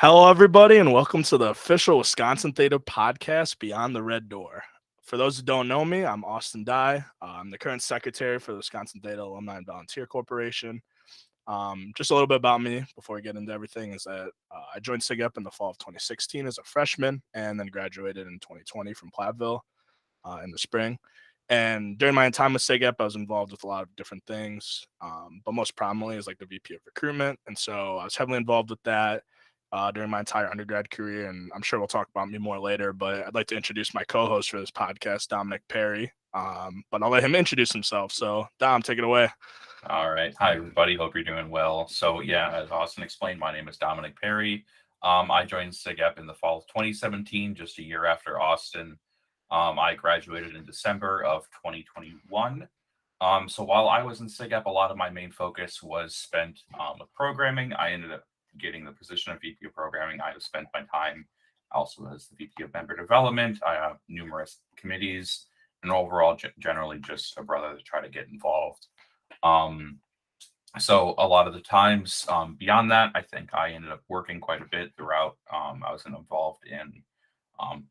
Hello, everybody, and welcome to the official Wisconsin-Theta podcast, Beyond the Red Door. For those who don't know me, I'm Austin Dye. I'm the current secretary for the Wisconsin-Theta Alumni and Volunteer Corporation. Just a little bit about me before we get into everything is that I joined SigEp in the fall of 2016 as a freshman and then graduated in 2020 from Platteville in the spring. And during my time with SigEp, I was involved with a lot of different things, but most prominently as like the VP of recruitment. And so I was heavily involved with that during my entire undergrad career. And I'm sure we'll talk about me more later, but I'd like to introduce my co-host for this podcast, Dominick Perry. But I'll let him introduce himself. So Dom, take it away. All right. Hi, everybody. Hope you're doing well. So, yeah, as Austin explained, my name is Dominick Perry. I joined SigEp in the fall of 2017, just a year after Austin. I graduated in December of 2021. So while I was in SigEp, a lot of my main focus was spent with programming. I ended up getting the position of VP of programming. I have spent my time also as the VP of member development. I have numerous committees, and overall, generally just a brother to try to get involved. So a lot of the times beyond that, I think I ended up working quite a bit throughout. I was involved in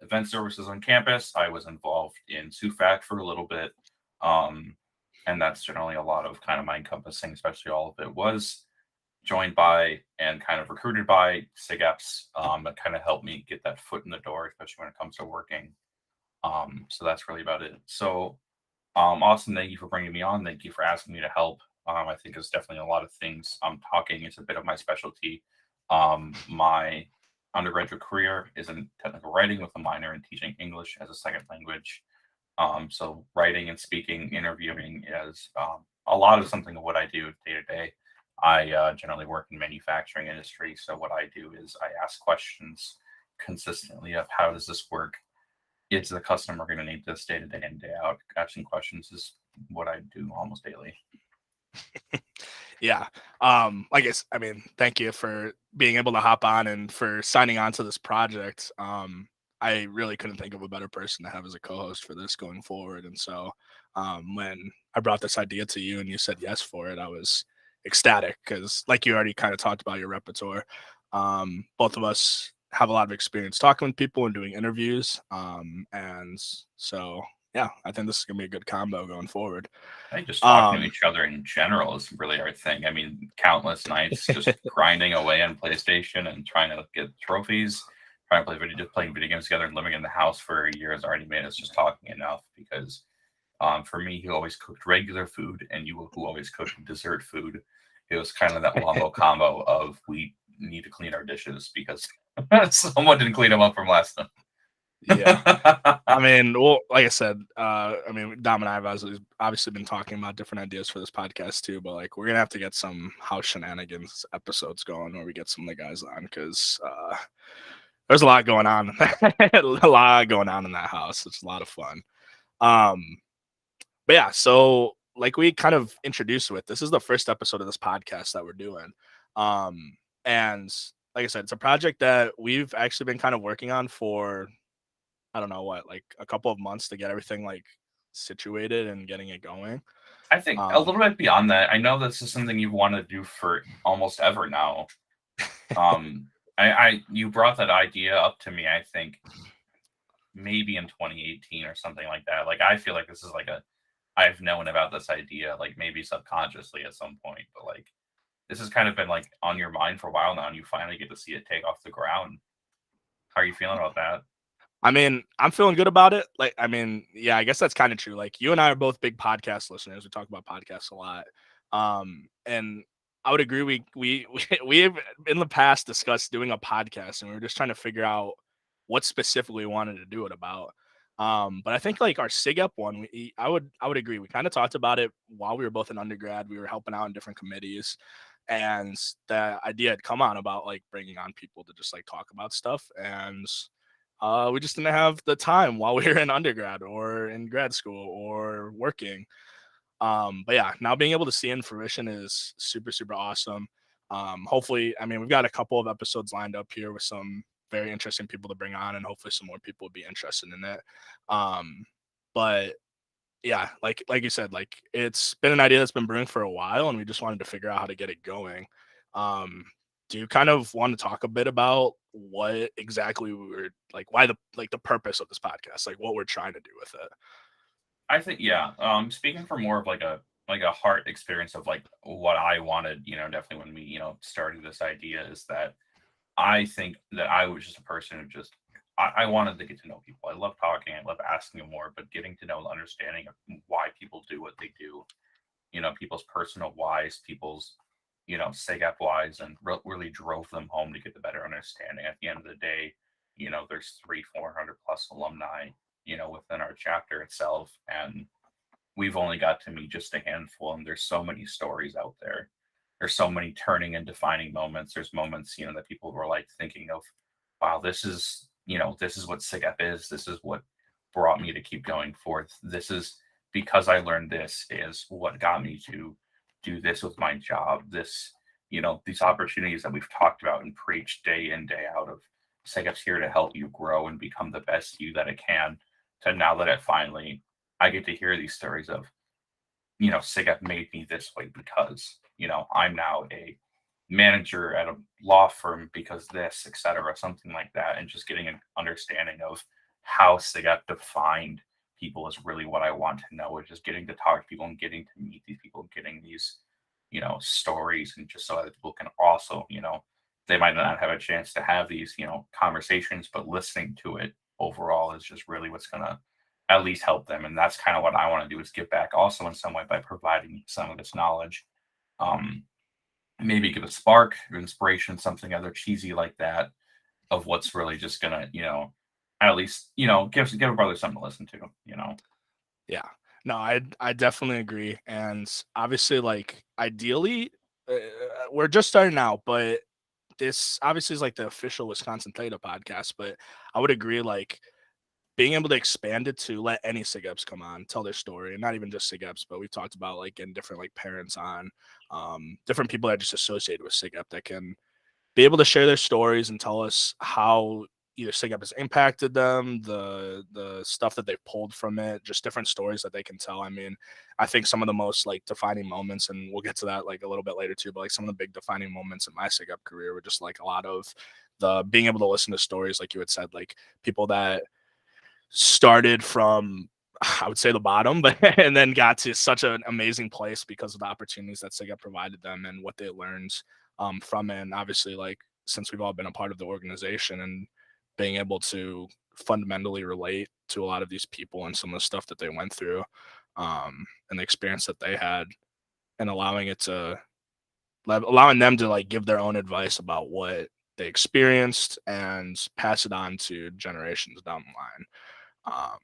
event services on campus. I was involved in SUFAC for a little bit. And that's generally a lot of kind of my encompassing, especially all of it was joined by and kind of recruited by SigEps that kind of helped me get that foot in the door, especially when it comes to working. So that's really about it. So Austin, thank you for bringing me on. Thank you for asking me to help. I think there's definitely a lot of things. Talking is a bit of my specialty. My undergraduate career is in technical writing with a minor in teaching English as a second language. So writing and speaking, interviewing is a lot of something of what I do day to day. I generally work in manufacturing industry. So what I do is I ask questions consistently of how does this work? Is the customer going to need this day to day and day out? Asking questions is what I do almost daily. Yeah. I mean, thank you for being able to hop on and for signing on to this project. I really couldn't think of a better person to have as a co-host for this going forward. And so when I brought this idea to you and you said yes for it, I was ecstatic because like you already kind of talked about your repertoire. Both of us have a lot of experience talking with people and doing interviews. And so yeah, I think this is gonna be a good combo going forward. I think just talking to each other in general is really our thing. I mean, countless nights just grinding away on PlayStation and trying to get trophies, trying to playing video games together and living in the house for a year has already made us just talking enough because for me, he always cooked regular food and you who always cooked dessert food. It was kind of that wombo combo of we need to clean our dishes because someone didn't clean them up from last time. Yeah. I mean, well, like I said, Dom and I have obviously been talking about different ideas for this podcast too, but like we're gonna have to get some house shenanigans episodes going where we get some of the guys on because there's a lot going on. A lot going on in that house. It's a lot of fun. But yeah, so like we kind of introduced with, this is the first episode of this podcast that we're doing. And like I said, it's a project that we've actually been kind of working on for I don't know what, like a couple of months to get everything like situated and getting it going. I think a little bit beyond that, I know this is something you've wanted to do for almost ever now. You brought that idea up to me, I think maybe in 2018 or something like that. Like I feel like this is like I've known about this idea, like maybe subconsciously at some point, but like this has kind of been like on your mind for a while now, and you finally get to see it take off the ground. How are you feeling about that? I mean, I'm feeling good about it. Like, I mean, yeah, I guess that's kind of true. Like, you and I are both big podcast listeners. We talk about podcasts a lot. And I would agree. We have in the past discussed doing a podcast, and we were just trying to figure out what specifically we wanted to do it about. But I think like our SigEp one, I would agree. We kind of talked about it while we were both in undergrad. We were helping out in different committees, and the idea had come on about like bringing on people to just like talk about stuff and we just didn't have the time while we were in undergrad or in grad school or working. But yeah, now being able to see in fruition is super, super awesome. Hopefully, I mean, we've got a couple of episodes lined up here with some very interesting people to bring on, and hopefully some more people will be interested in it. But yeah, like you said, like it's been an idea that's been brewing for a while, and we just wanted to figure out how to get it going. do you kind of want to talk a bit about what exactly we were like, why the purpose of this podcast, like what we're trying to do with it? I think yeah. Speaking from more of like a heart experience of like what I wanted, definitely when we started this idea is that I think that I was just a person who just I wanted to get to know people. I love talking. I love asking them more, but getting to know the understanding of why people do what they do. People's personal whys, people's SigEp whys, and really drove them home to get the better understanding. At the end of the day, there's 400 plus alumni, within our chapter itself, and we've only got to meet just a handful, and there's so many stories out there. There's so many turning and defining moments. There's moments, that people were like thinking of, wow, this is what SIGEP is. This is what brought me to keep going forth. This is because I learned this is what got me to do this with my job. These opportunities that we've talked about and preached day in, day out of SIGEP's here to help you grow and become the best you that it can. To now that it finally I get to hear these stories of, SIGEP made me this way because, I'm now a manager at a law firm because this, et cetera, something like that. And just getting an understanding of how SIGEP defined people is really what I want to know, is just getting to talk to people and getting to meet these people, getting these, stories, and just so other people can also, they might not have a chance to have these, conversations, but listening to it overall is just really what's going to at least help them. And that's kind of what I want to do, is give back also in some way by providing some of this knowledge. Um, Maybe give a spark of inspiration, something other cheesy like that, of what's really just gonna, at least, give a brother something to listen to. Yeah. No, I definitely agree. And obviously, like ideally, uh, we're just starting out, but this obviously is like the official Wisconsin-Theta podcast. But I would agree, like being able to expand it to let any SIGEPs come on, tell their story, and not even just SIGEPs, but we've talked about like getting different like parents on, different people that are just associated with SIGEP that can be able to share their stories and tell us how either SigEp has impacted them, the stuff that they've pulled from it, just different stories that they can tell. I mean, I think some of the most like defining moments, and we'll get to that like a little bit later too, but like some of the big defining moments in my SigEp career were just like a lot of the being able to listen to stories, like you had said, like people that started from, I would say, the bottom, but and then got to such an amazing place because of the opportunities that SIGEP provided them and what they learned from it. And obviously, like since we've all been a part of the organization and being able to fundamentally relate to a lot of these people and some of the stuff that they went through, and the experience that they had, and allowing them to like give their own advice about what they experienced and pass it on to generations down the line. Um,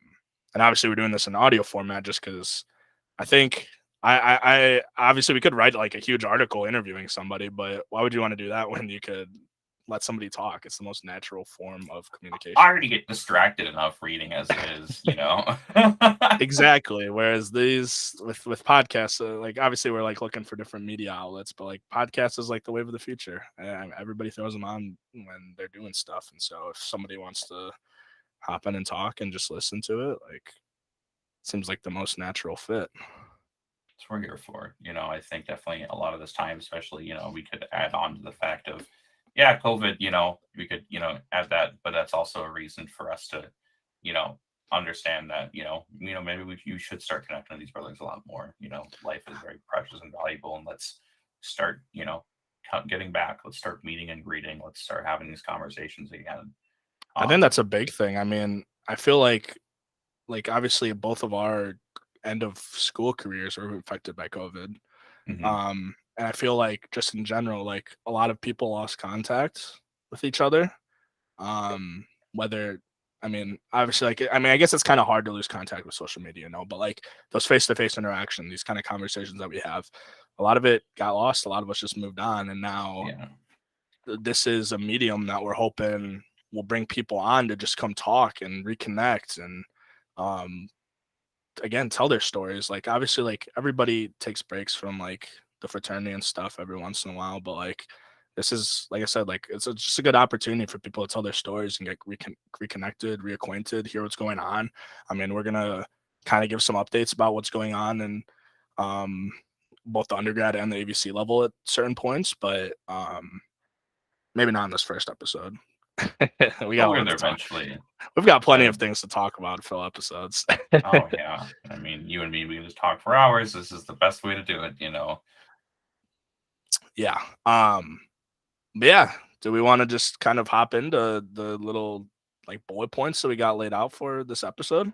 and obviously, we're doing this in audio format just because I think I obviously we could write like a huge article interviewing somebody, but why would you want to do that when you could let somebody talk? It's the most natural form of I communication. already get distracted enough reading as it is. Exactly. Whereas these with podcasts, like obviously we're like looking for different media outlets, but like podcasts is like the wave of the future. And everybody throws them on when they're doing stuff, and so if somebody wants to hop in and talk and just listen to it, like seems like the most natural fit. That's what we're here for. I think definitely a lot of this time, especially, we could add on to the fact of, yeah, COVID, we could, add that, but that's also a reason for us to, you know, understand that, maybe you should start connecting with these brothers a lot more. Life is very precious and valuable, and let's start, getting back. Let's start meeting and greeting. Let's start having these conversations again. I think Um, that's a big thing. I mean, I feel like obviously both of our end of school careers were affected by COVID. mhm, And I feel like just in general, like a lot of people lost contact with each other. Whether I mean, obviously, like I mean, I guess it's kind of hard to lose contact with social media, but like those face-to-face interaction, these kind of conversations that we have, a lot of it got lost. A lot of us just moved on, and now yeah. this is a medium that we're hoping will bring people on to just come talk and reconnect and um again tell their stories. Like obviously like everybody takes breaks from like the fraternity and stuff every once in a while, but like this is like I said, like just a good opportunity for people to tell their stories and get reconnected, reacquainted, hear what's going on. I mean, we're gonna kind of give some updates about what's going on and um both the undergrad and the ABC level at certain points, but Maybe not in this first episode. We got a We'll get lot there to talk. eventually. We've got plenty I of things to talk about to fill episodes. Oh yeah. I mean, you and me, we can just talk for hours. This is the best way to do it, you know. Yeah. But yeah, do we want to just kind of hop into the little like bullet points that we got laid out for this episode?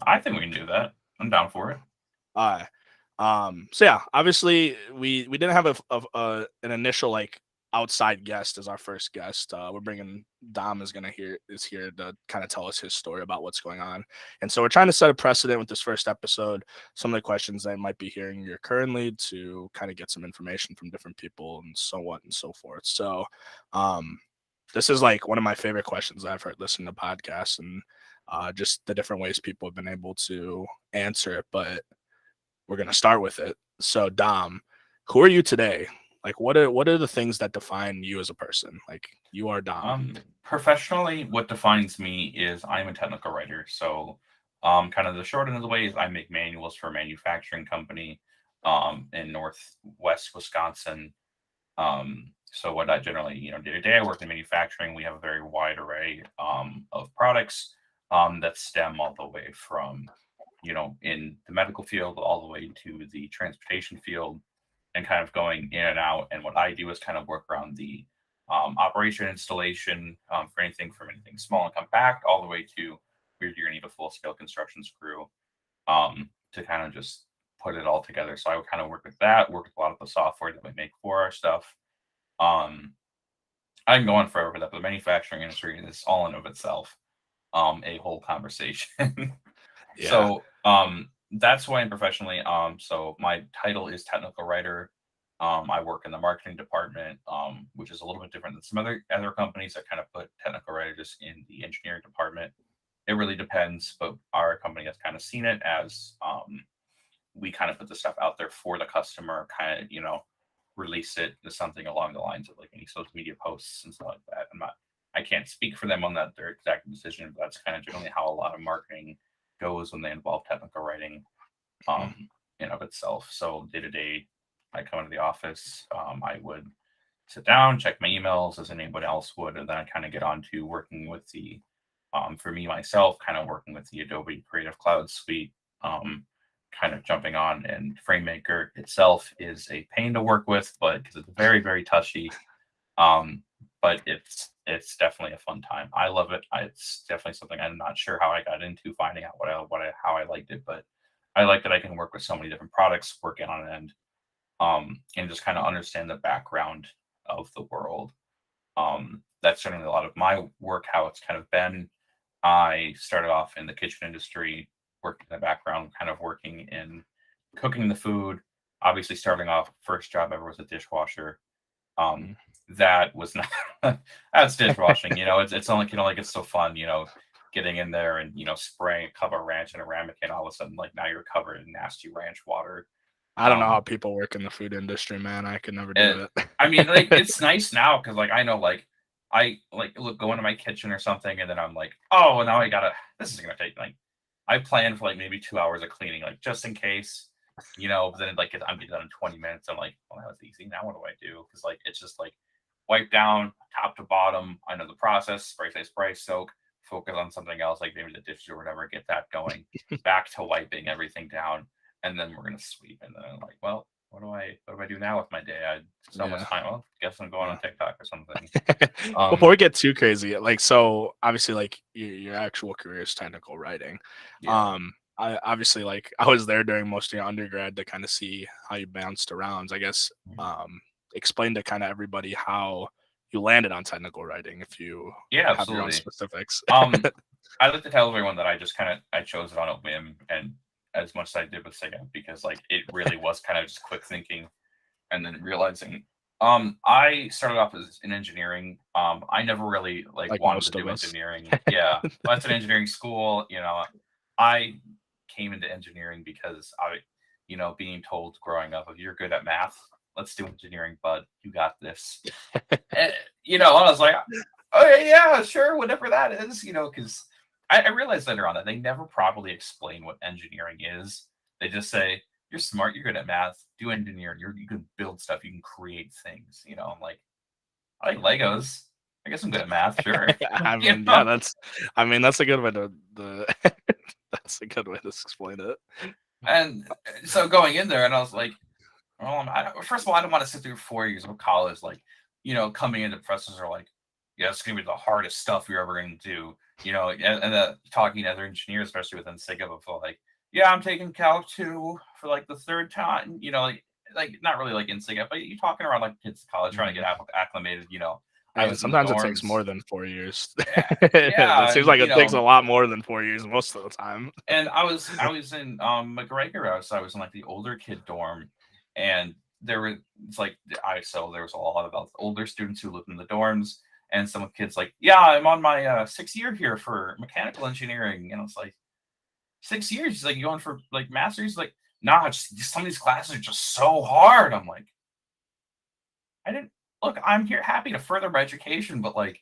I think we can do that. I'm down for it. All right. So yeah, obviously we didn't have an initial like outside guest as our first guest. We're bringing Dom is here to kind of tell us his story about what's going on, and so we're trying to set a precedent with this first episode. Some of the questions I might be hearing here currently to kind of get some information from different people and so on and so forth. So, um, this is like one of my favorite questions I've heard listening to podcasts and just the different ways people have been able to answer it, but we're gonna start with it. So Dom, who are you today? Like what are the things that define you as a person? Like you are Dom. Professionally, what defines me is I'm a technical writer. So, kind of the short end of the way is I make manuals for a manufacturing company, in Northwest Wisconsin. So what I generally, day to day, I work in manufacturing. We have a very wide array, of products, that stem all the way from, in the medical field all the way to the transportation field and kind of going in and out. And what I do is kind of work around the, operation installation, for anything from anything small and compact all the way to where you're going to need a full scale construction screw, to kind of just put it all together. So I would kind of work with that, work with a lot of the software that we make for our stuff. Um, I can go on forever with that, but the manufacturing industry is all in of itself, a whole conversation. Yeah. So, that's why I'm professionally. So my title is technical writer. I work in the marketing department, which is a little bit different than some other companies that kind of put technical writer just in the engineering department. It really depends, but our company has kind of seen it as, we kind of put the stuff out there for the customer, kind of, release it to something along the lines of like any social media posts and stuff like that. I can't speak for them on that, their exact decision, but that's kind of generally how a lot of marketing goes when they involve technical writing, Mhm. in of itself. So day to day, I come into the office, I would sit down, check my emails as anyone else would, and then I kind of get on to working with the, for me myself, kind of working with the Adobe Creative Cloud suite, kind of jumping on. And FrameMaker itself is a pain to work with, but because it's very very touchy, um, but it's definitely a fun time. I love it. It's definitely something I'm not sure how I got into finding out how I liked it, but I like that I can work with so many different products, working on an end, and just kind of understand the background of the world. That's certainly a lot of my work, how it's kind of been. I started off in the kitchen industry, working in the background, kind of working in cooking the food. Obviously, starting off, first job ever was a dishwasher. Um, Mhm. that was not that's dishwashing. It's only it's so fun. Getting in there and spraying a cup of ranch in a ramekin. All of a sudden, like now you're covered in nasty ranch water. I don't know how Um, people work in the food industry, man. I could never and do I mean, like it. it's nice now because like I know I like look go into my kitchen or something and then I'm like, oh, now I gotta. This is gonna take like I plan for like maybe 2 hours of cleaning, like just in case. But then like I'm getting done in 20 minutes. I'm like, well, that was easy. Now what do I do? Because like it's just like wipe down top to bottom. I know the process. Spray, soak. Focus on something else, like maybe the dishes or whatever. Get that going. Back to wiping everything down, and then we're gonna sweep. And then I'm like, well, what do I do now with my day? I so much Yeah. time. Well, guess I'm going Yeah. on TikTok or something. Before Um, we get too crazy, like so obviously like your actual career is technical writing. yeah. I obviously like I was there during most of your undergrad to kind of see how you bounced around. I guess explain to kind of everybody how you landed on technical writing if you Yeah, have your own absolutely. specifics. Um, I like to tell everyone that I chose it on a whim, and as much as I did with SigEp, because like it really was kind of just quick thinking and then realizing. I started off as in engineering. I never really like Like wanted to most of do us. engineering. Yeah, well, that's an engineering school. I came into engineering because being told growing up, if you're good at math, let's do engineering, bud. You got this. And, I was like, okay, yeah, sure, whatever that is, because I realized later on that they never properly explain what engineering is. They just say, you're smart, you're good at math, do engineering, you can build stuff, you can create things. I'm like, I like Legos. I guess I'm good at math, sure. I mean, yeah, that's a good way to that's a good way to explain it. And so going in there, and I was like, well, first of all, I don't want to sit through 4 years of college. Like, coming into professors are like, yeah, it's going to be the hardest stuff you're ever going to do. And talking to other engineers, especially within SigEp, of like, yeah, I'm taking Calc 2 for like the third time. Like not really like in SigEp, but you're talking around like kids in college trying to get acclimated. I And was in the sometimes it takes dorms. more than 4 years. Yeah, It seems and like it takes a lot more than 4 years most of the time. and I was in McGregor House. I was in like the older kid dorm, and there were it's like there was a lot of older students who lived in the dorms, and some kids like, yeah, I'm on my 6th year here for mechanical engineering, and I was like, 6 years? He's like, you going for like masters? Like, nah, just some of these classes are just so hard. I'm like, I didn't look. I'm here happy to further my education, but like,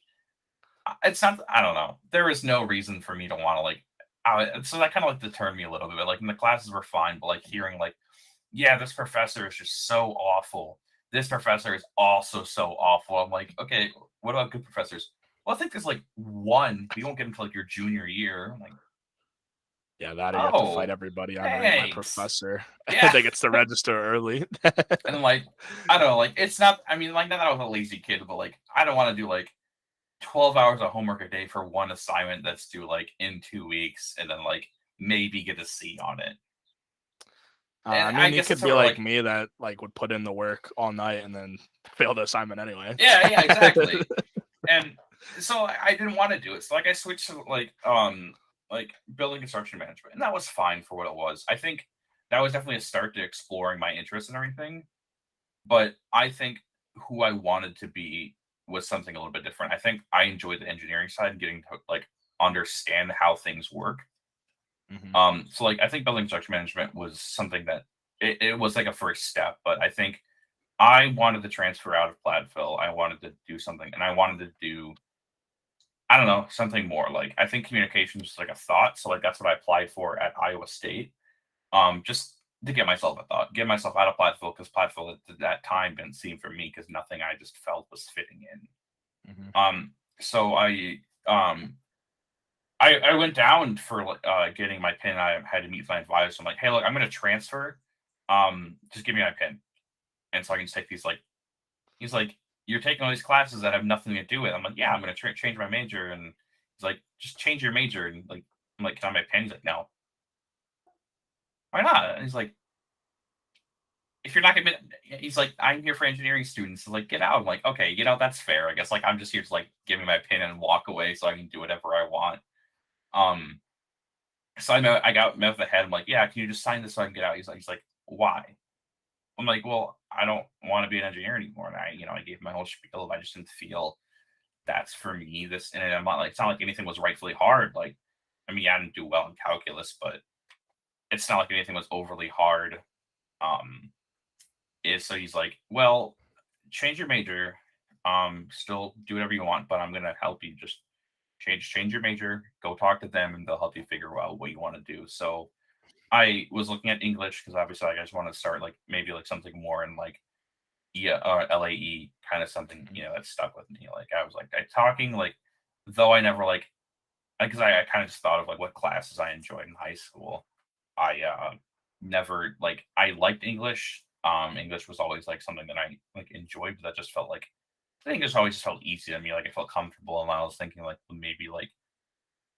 it's not. I don't know. There is no reason for me to want to like. So that kind of like deterred me a little bit. Like, and the classes were fine, but like hearing like, yeah, this professor is just so awful. This professor is also so awful. I'm like, okay, what about good professors? Well, I think there's like one. You don't get until like your junior year. I'm like, Yeah, that you have to fight oh, everybody on rate my thanks. professor Yeah. that gets to register early. And then like, I don't know, like it's not. I mean, like not that I was a lazy kid, but like I don't want to do like 12 hours of homework a day for one assignment that's due like in 2 weeks, and then like maybe get a C on it. And I I mean, you guess it's could be sort of like like, me that like would put in the work all night and then fail the assignment anyway. yeah, exactly. And so I didn't want to do it. So like I switched to like building construction management, and that was fine for what it was. I think that was definitely a start to exploring my interests and everything. But I think who I wanted to be was something a little bit different. I think I enjoyed the engineering side and getting to like understand how things work. Mhm. So like I think building construction management was something that it was like a first step, but I think I wanted to transfer out of Platteville. I wanted to do something, and I wanted to do, I don't know, something more. Like I think communications was like a thought, so like that's what I applied for at Iowa State. Just to get myself a thought, get myself out of Platteville, because Platteville at that time didn't seem for me because nothing I just felt was fitting in. Mhm. So um I went down for getting my pin. I had to meet my advisor. I'm like, hey, look, I'm going to transfer. Just give me my pin, and so I can just take these. Like, he's like, you're taking all these classes that have nothing to do with it. I'm like, yeah, I'm going to change my major, and he's like, just change your major. And like, I'm like, can I have my pin? He's like, no, why not? And he's like, if you're not going to, he's like, I'm here for engineering students. So like, get out. I'm like, okay, that's fair. I guess like I'm just here to like give me my pin and walk away so I can do whatever I want. Um, So I got met with the head. I'm like, yeah, can you just sign this so I can get out? He's like, why? I'm like, well, I don't want to be an engineer anymore. And I gave my whole spiel. I just didn't feel that's for me. And I'm not like, it's not like anything was rightfully hard. Like, I mean, I didn't do well in calculus, but it's not like anything was overly hard. Um, so he's like, well, change your major. Still do whatever you want, but I'm gonna help you. Just change your major. Go talk to them, and they'll help you figure out what you want to do. So I was looking at English because obviously like, I just want to start like maybe like something more in like LAE kind of something that stuck with me. Like I was like talking like, though I never like, because I kind of just thought of like what classes I enjoyed in high school. I never like, I liked English. English was always like something that I like enjoyed, but that just felt like, I think English always just felt easy to me. Like I felt comfortable, and I was thinking like maybe like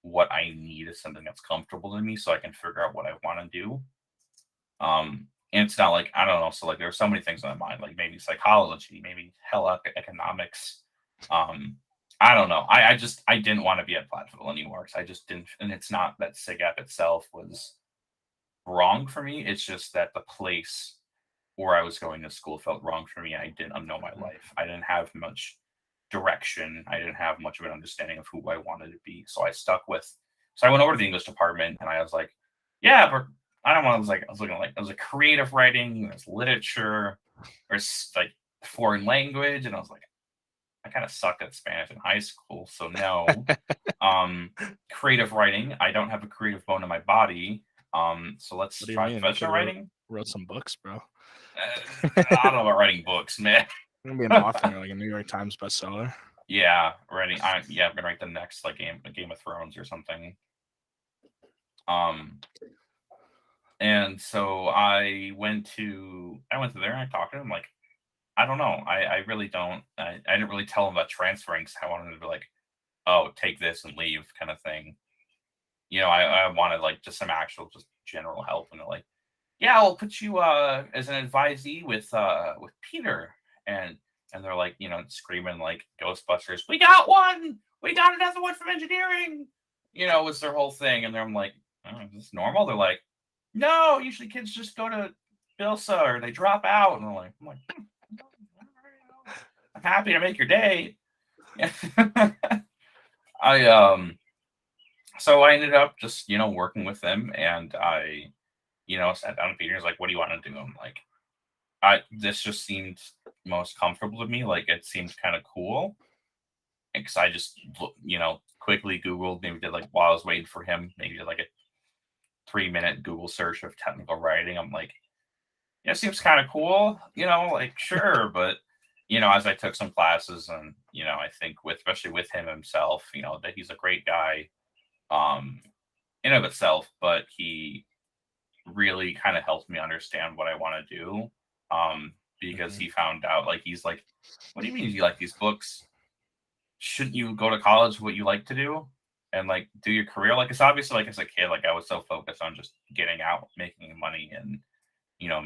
what I need is something that's comfortable to me so I can figure out what I want to do. And it's not like, I don't know. So like, there are so many things in my mind, like maybe psychology, maybe economics. Um, I don't know. I didn't want to be at Platteville anymore. Cause I just didn't, and it's not that SigEp itself was wrong for me. It's just that the place where I was going to school felt wrong for me. I didn't know my Mhm. life. I didn't have much direction. I didn't have much of an understanding of who I wanted to be. So I stuck with, so I went over to the English department, and I was like, yeah, but I don't want, I was looking like, I was a creative writing, there's literature, there's like foreign language. And I was like, I kind of sucked at Spanish in high school. So no, creative writing, I don't have a creative bone in my body. So let's What do you try mean? You could professional have writing. wrote some books, bro. I don't know about writing books, man. I'm gonna be an author, like a New York Times bestseller. Yeah, writing. I'm gonna write the next like Game of Thrones or something. Um, and so I went to there and I talked to him like I don't know. I really don't. I didn't really tell him about transferring. So I wanted to be like, oh, take this and leave kind of thing. I wanted like just some actual just general help, and they're like, yeah, I'll put you as an advisee with Peter, and they're like, screaming like Ghostbusters, we got one, we got another one from engineering, was their whole thing. And then I'm like, oh, is this normal? They're like, no, usually kids just go to Bilsa or they drop out. And I'm happy to make your day. I so I ended up just working with them, and I sat down with Peter. He's like, what do you want to do? I'm like, this just seemed most comfortable to me. Like it seemed kind of cool. Because I just quickly Googled, maybe did like while I was waiting for him, maybe did like a 3-minute Google search of technical writing. I'm like, yeah, it seems kind of cool, like sure, but as I took some classes, and I think especially with him himself, that he's a great guy, in of itself, but he really kind of helped me understand what I want to do. Because he found out like he's like, what do you mean you like these books? Shouldn't you go to college what you like to do and like do your career? Like it's obviously like as a kid, like I was so focused on just getting out, making money, and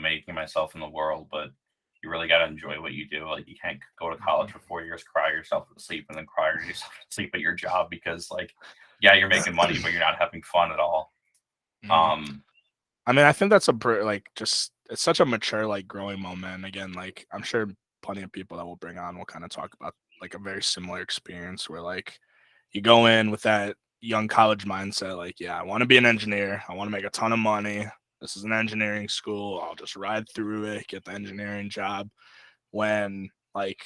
making myself in the world, but you really got to enjoy what you do. Like you can't go to college for 4 years, cry yourself to sleep, and then cry yourself to sleep at your job because like, yeah, you're making money, but you're not having fun at all. I mean, I think that's like just it's such a mature like growing moment. Again, like I'm sure plenty of people that we'll bring on will kind of talk about like a very similar experience where like you go in with that young college mindset, like, yeah, I want to be an engineer, I want to make a ton of money. This is an engineering school. I'll just ride through it, get the engineering job. When like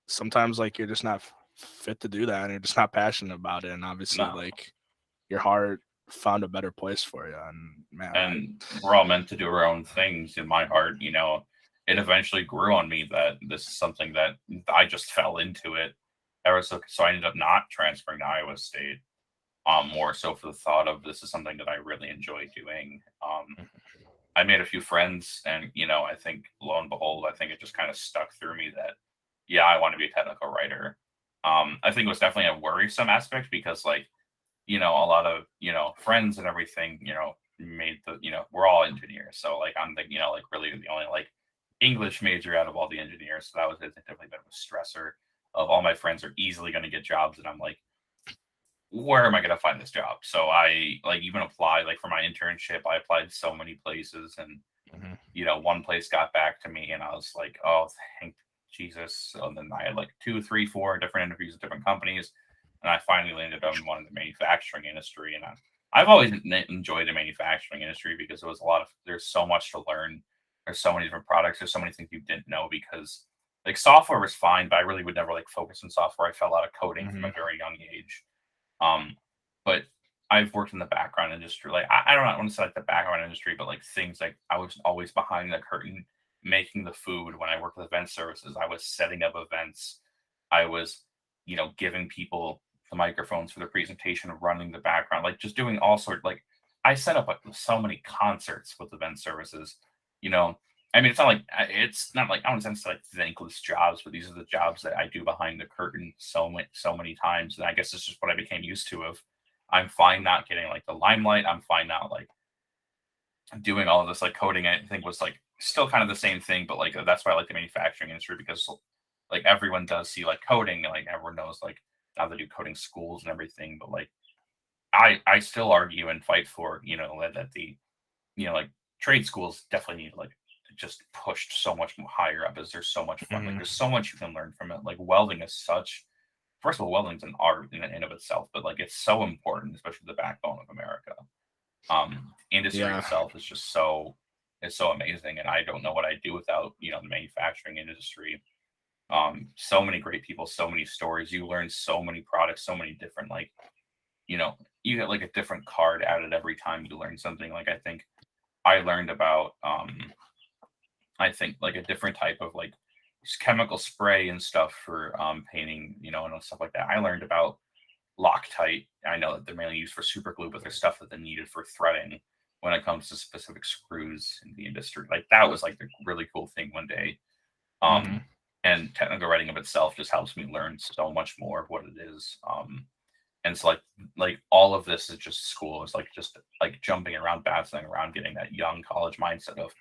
sometimes like you're just not fit to do that, and you're just not passionate about it, and obviously No. like your heart found a better place for you. And man, And we're all meant to do our own things. In my heart, it eventually grew on me that this is something that I just fell into it. So I ended up not transferring to Iowa State. More so for the thought of this is something that I really enjoy doing. I made a few friends, and I think lo and behold, I think it just kind of stuck through me that yeah, I want to be a technical writer. I think it was definitely a worrisome aspect because like a lot of friends and everything made the we're all engineers, so like I'm the like really the only like English major out of all the engineers, so that was definitely a bit of a stressor of all my friends are easily going to get jobs, and I'm like, where am I going to find this job? So I like even applied like for my internship. I applied so many places, and one place got back to me, and I was like, oh, thank Jesus. So then I had like 2, 3, 4 different interviews with different companies, and I finally landed on one in the manufacturing industry. And I've always enjoyed the manufacturing industry because there's so much to learn. There's so many different products. There's so many things you didn't know because like software was fine, but I really would never like focus on software. I fell out of coding from a very young age. But I've worked in the background industry. Like I don't know, I want to say like the background industry, but like things like I was always behind the curtain making the food. When I worked with event services, I was setting up events. I was, giving people the microphones for the presentation, running the background, like just doing all sorts. Like I set up like so many concerts with event services. I mean, it's not like I don't sense like thankless jobs, but these are the jobs that I do behind the curtain so many times, and I guess it's just what I became used to. Of I'm fine not getting like the limelight. I'm fine not like doing all of this like coding. I think was like still kind of the same thing, but like that's why I like the manufacturing industry because like everyone does see like coding, and like everyone knows like now they do coding schools and everything, but like I still argue and fight for that the like trade schools definitely need like just pushed so much higher up as there's so much fun. Like there's so much you can learn from it. Like welding is such first of all, welding's an art in and of itself, but like it's so important, especially the backbone of America. Industry itself is just it's so amazing, and I don't know what I'd do without the manufacturing industry. So many great people, so many stories. You learn so many products, so many different like you get like a different card added every time you learn something. Like I think I learned about I think like a different type of like chemical spray and stuff for painting, and stuff like that. I learned about Loctite. I know that they're mainly used for super glue, but there's stuff that they needed for threading when it comes to specific screws in the industry. Like that was like the really cool thing one day. Mhm. And technical writing of itself just helps me learn so much more of what it is. And it's like all of this is just school. It's like just like jumping around, bouncing around, getting that young college mindset of,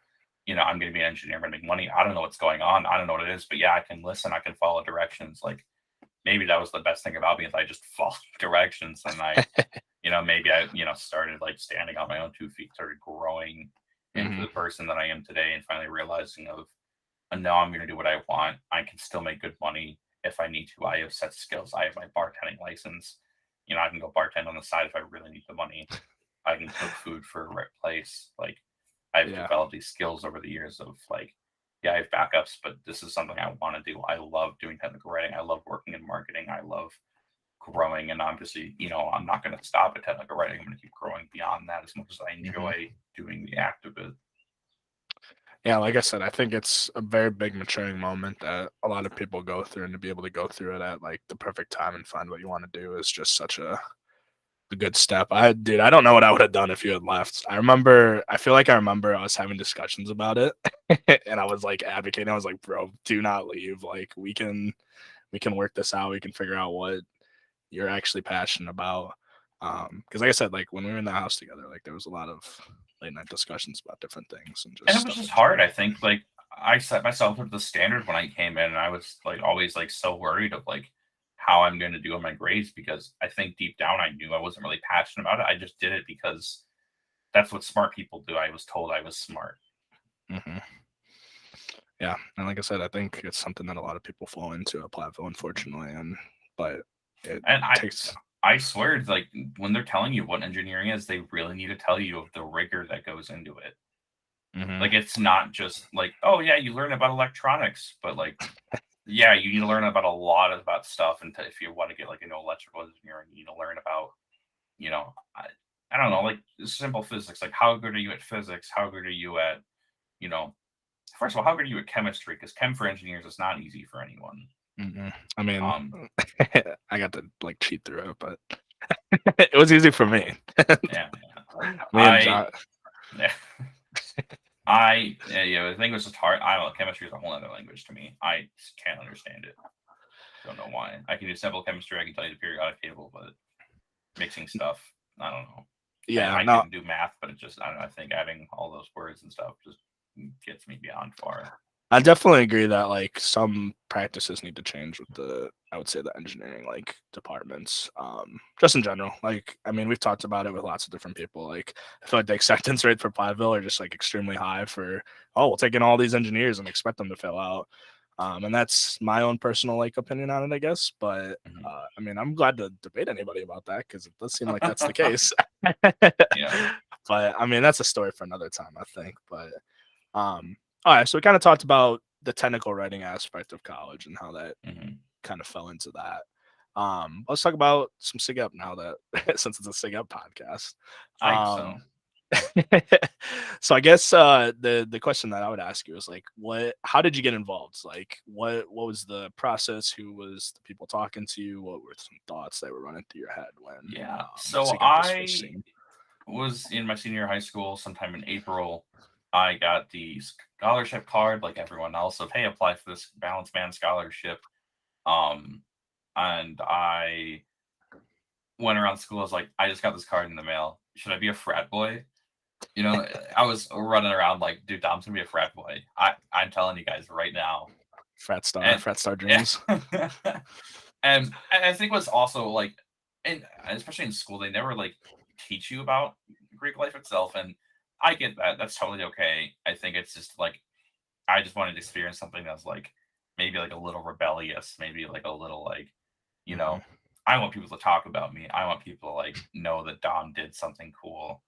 I'm going to be an engineer, I'm going to make money. I don't know what's going on. I don't know what it is, but yeah, I can listen. I can follow directions. Like maybe that was the best thing about me is I just followed directions and maybe I, started like standing on my own 2 feet, started growing into Mhm. the person that I am today and finally realizing of, no, I'm going to do what I want. I can still make good money if I need to. I have set skills. I have my bartending license. I can go bartend on the side if I really need the money. I can cook food for a right place. Like I've Yeah. developed these skills over the years of like, yeah, I have backups, but this is something I want to do. I love doing technical writing. I love working in marketing. I love growing. And obviously, I'm not going to stop at technical writing. I'm going to keep growing beyond that as much as I Mhm. enjoy doing the act of it. Yeah, like I said, I think it's a very big maturing moment that a lot of people go through, and to be able to go through it at like the perfect time and find what you want to do is just such a good step. I don't know what I would have done if you had left. I feel like I remember us having discussions about it and I was like advocating. I was like, bro, do not leave. Like we can work this out. We can figure out what you're actually passionate about. Because like I said, like when we were in the house together, like there was a lot of late night discussions about different things and And just it was stuff just in hard. general. I think like I set myself up the standard when I came in, and I was like always like so worried of like how I'm going to do in my grades because I think deep down I knew I wasn't really passionate about it. I just did it because that's what smart people do. I was told I was smart. Hmm. Yeah, and like I said, I think it's something that a lot of people fall into at Platteville, unfortunately, and but it And takes. I swear, like when they're telling you what engineering is, they really need to tell you of the rigor that goes into it. Hmm. Like it's not just like, oh yeah, you learn about electronics, but like yeah, you need to learn about stuff. And if you want to get like electrical engineering, you need to learn about I don't know, like simple physics. Like how good are you at physics? How good are you at you know? First of all, how good are you at chemistry? Because chem for engineers is not easy for anyone. I mean, Um, I got to like cheat through it, but it was easy for me. yeah, Me and I John. yeah. The thing was just hard. I don't know. Chemistry is a whole other language to me. I just can't understand it. Don't know why. I can do simple chemistry. I can tell you the periodic table, but mixing stuff, I don't know. Yeah, I no, can do math, but it just I don't know. I think adding all those words and stuff just gets me beyond far. I definitely agree that like some practices need to change with I would say the engineering like departments. Just in general. Like I mean, we've talked about it with lots of different people. Like I feel like the acceptance rate for Platteville are just like extremely high for we'll take in all these engineers and expect them to fill out. And that's my own personal like opinion on it, I guess. But Mhm. I mean, I'm glad to debate anybody about that because it does seem like that's the case. Yeah. But I mean, that's a story for another time, I think. But all right, so we kind of talked about the technical writing aspect of college and how that Hmm. kind of fell into that. Let's talk about some SigEp now that since it's a SigEp podcast. I think so. Um, so I guess the question that I would ask you is like, how did you get involved? Like, what was the process? Who was the people talking to you? What were some thoughts that were running through your head when Yeah. So SigEp was first I seen? was in my senior high school sometime in April. I got the scholarship card like everyone else of hey, apply for this Balance Man scholarship. Um, and I went around school. I was like, I just got this card in the mail. Should I be a frat boy? I was running around like, dude, Dom's gonna be a frat boy. I'm telling you guys right now. And Frat star yeah. dreams. And I think what's also like, and especially in school, they never like teach you about Greek life itself. And I get that. That's totally okay. I think it's just like I just wanted to experience something that's like maybe like a little rebellious, maybe like a little like, you Hmm. know, I want people to talk about me. I want people to like know that Dom did something cool.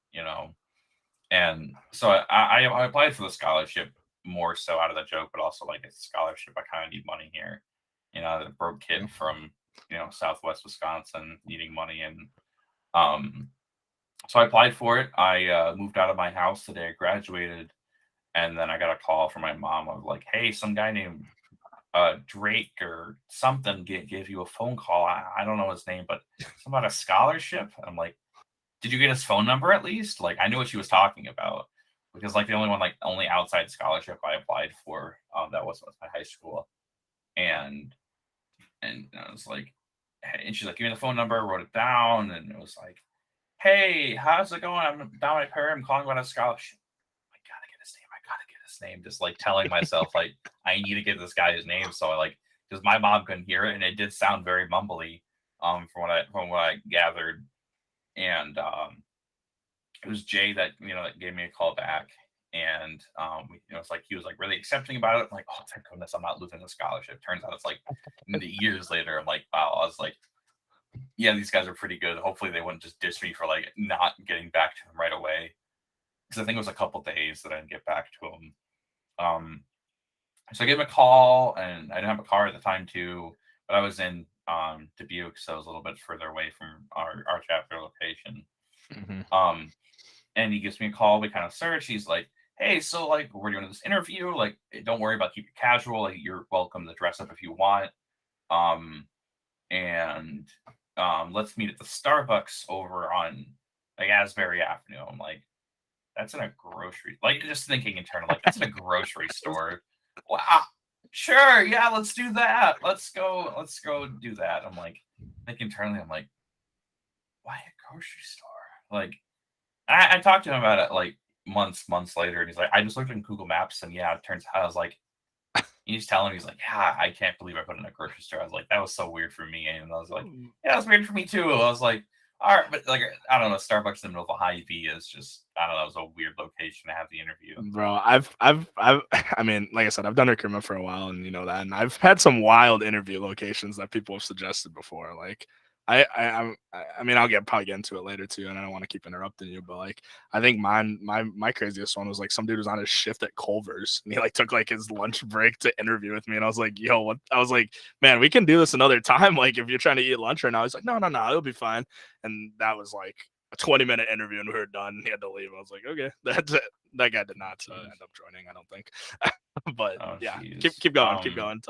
And so I applied for the scholarship more so out of the joke, but also like it's a scholarship. I kind of need money here. The broke kid from Southwest Wisconsin needing money, and um, so I applied for it. I moved out of my house the day I graduated, and then I got a call from my mom of like, "Hey, some guy named Drake or something gave you a phone call. I don't know his name, but something about a scholarship. I'm like, did you get his phone number at least? Like, I knew what she was talking about because like the only one, like only outside scholarship I applied for, that was my high school, and I was like, hey, and she's like, give me the phone number, wrote it down, and it was like, hey, how's it going? I'm Dominick Perry. I'm calling about a scholarship. I gotta get his name. I gotta get his name. Just like telling myself, like, I need to get this guy's name. So I like, because my mom couldn't hear it, and it did sound very mumbly, from what I gathered, and it was Jay that that gave me a call back, and it's like he was like really accepting about it. I'm like, oh thank goodness, I'm not losing the scholarship. Turns out it's like years later. I'm like, wow. I was like, yeah, these guys are pretty good. Hopefully they wouldn't just ditch me for like not getting back to him right away, because I think it was a couple days that I didn't get back to him. So I gave him a call, and I didn't have a car at the time too, but I was in Dubuque, so I was a little bit further away from our chapter location. Mm-hmm. And he gives me a call. We kind of search. He's like, hey, so like we're doing this interview. Like, don't worry about keep it casual. Like, you're welcome to dress up if you want. And let's meet at the Starbucks over on like Asbury Avenue. I'm like, that's in a grocery. Like, just thinking internally, like that's in a grocery store. Wow, sure, yeah, let's do that. Let's go do that. I'm like, thinking internally, I'm like, why a grocery store? Like, I talked to him about it like months later, and he's like, I just looked in Google Maps, and yeah, it turns out I was like, he's telling me, he's like, yeah, I can't believe I put in a grocery store. I was like, that was so weird for me, and I was like, yeah, that's weird for me too. I was like, all right, but like, I don't know, Starbucks in the middle of a high V is just, I don't know, it was a weird location to have the interview. Bro, I mean, like I said, I've done recruitment for a while, and you know that, and I've had some wild interview locations that people have suggested before. Like, I mean, probably get into it later too, and I don't want to keep interrupting you, but like, I think my craziest one was like some dude was on his shift at Culver's, and he like took like his lunch break to interview with me, and I was like, yo, what? I was like, man, we can do this another time. Like, if you're trying to eat lunch right now, he's like, no, it'll be fine, and that was like a 20-minute interview, and we were done. He had to leave. I was like, okay, that's it. That guy did not end up joining, I don't think. But yeah, keep going.